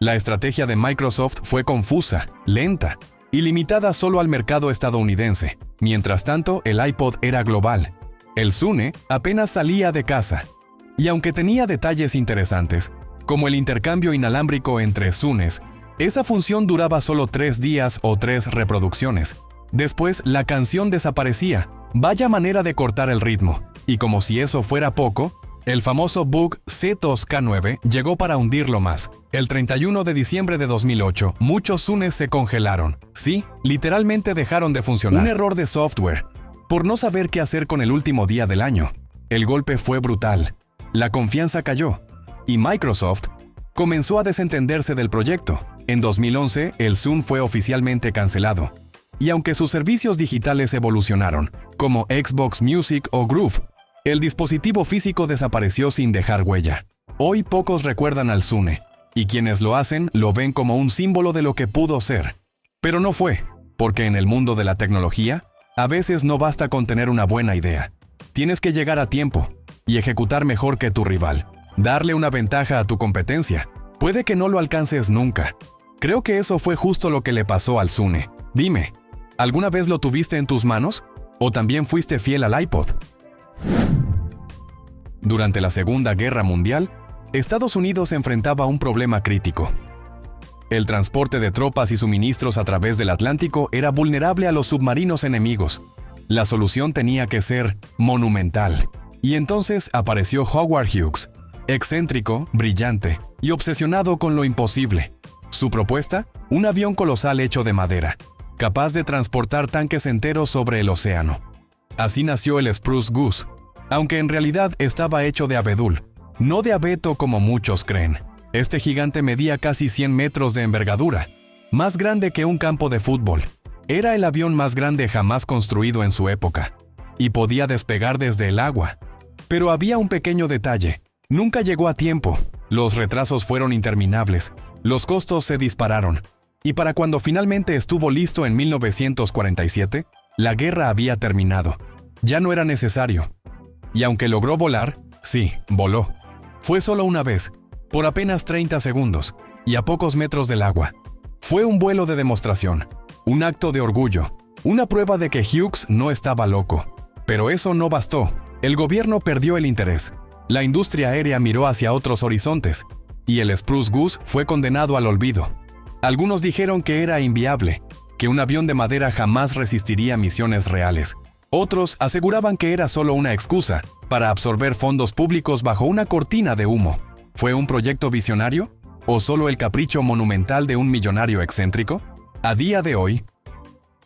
la estrategia de Microsoft fue confusa, lenta y limitada solo al mercado estadounidense. Mientras tanto, el iPod era global. El Zune apenas salía de casa. Y aunque tenía detalles interesantes, como el intercambio inalámbrico entre Zunes, esa función duraba solo 3 días o 3 reproducciones. Después, la canción desaparecía. Vaya manera de cortar el ritmo. Y como si eso fuera poco, el famoso bug C2K9 llegó para hundirlo más. El 31 de diciembre de 2008, muchos Zunes se congelaron. Sí, literalmente dejaron de funcionar. Un error de software, por no saber qué hacer con el último día del año. El golpe fue brutal. La confianza cayó, y Microsoft comenzó a desentenderse del proyecto. En 2011, el Zune fue oficialmente cancelado. Y aunque sus servicios digitales evolucionaron, como Xbox Music o Groove, el dispositivo físico desapareció sin dejar huella. Hoy pocos recuerdan al Zune, y quienes lo hacen lo ven como un símbolo de lo que pudo ser. Pero no fue, porque en el mundo de la tecnología, a veces no basta con tener una buena idea. Tienes que llegar a tiempo y ejecutar mejor que tu rival. Darle una ventaja a tu competencia. Puede que no lo alcances nunca. Creo que eso fue justo lo que le pasó al Zune. Dime, ¿alguna vez lo tuviste en tus manos? ¿O también fuiste fiel al iPod? Durante la Segunda Guerra Mundial, Estados Unidos enfrentaba un problema crítico. El transporte de tropas y suministros a través del Atlántico era vulnerable a los submarinos enemigos. La solución tenía que ser monumental. Y entonces apareció Howard Hughes, excéntrico, brillante y obsesionado con lo imposible. Su propuesta, un avión colosal hecho de madera, capaz de transportar tanques enteros sobre el océano. Así nació el Spruce Goose, aunque en realidad estaba hecho de abedul, no de abeto como muchos creen. Este gigante medía casi 100 metros de envergadura, más grande que un campo de fútbol. Era el avión más grande jamás construido en su época, y podía despegar desde el agua. Pero había un pequeño detalle. Nunca llegó a tiempo. Los retrasos fueron interminables. Los costos se dispararon. Y para cuando finalmente estuvo listo en 1947, la guerra había terminado. Ya no era necesario. Y aunque logró volar, sí, voló. Fue solo una vez, por apenas 30 segundos, y a pocos metros del agua. Fue un vuelo de demostración, un acto de orgullo, una prueba de que Hughes no estaba loco. Pero eso no bastó. El gobierno perdió el interés. La industria aérea miró hacia otros horizontes, y el Spruce Goose fue condenado al olvido. Algunos dijeron que era inviable, que un avión de madera jamás resistiría misiones reales. Otros aseguraban que era solo una excusa para absorber fondos públicos bajo una cortina de humo. ¿Fue un proyecto visionario? ¿O solo el capricho monumental de un millonario excéntrico? A día de hoy,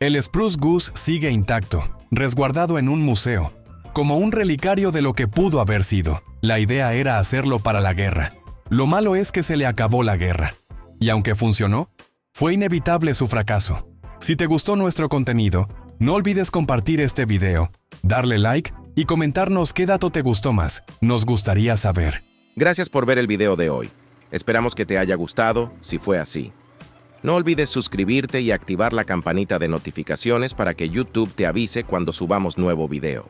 el Spruce Goose sigue intacto, resguardado en un museo, como un relicario de lo que pudo haber sido. La idea era hacerlo para la guerra. Lo malo es que se le acabó la guerra. Y aunque funcionó, fue inevitable su fracaso. Si te gustó nuestro contenido, no olvides compartir este video, darle like y comentarnos qué dato te gustó más. Nos gustaría saber. Gracias por ver el video de hoy. Esperamos que te haya gustado, si fue así. No olvides suscribirte y activar la campanita de notificaciones para que YouTube te avise cuando subamos nuevo video.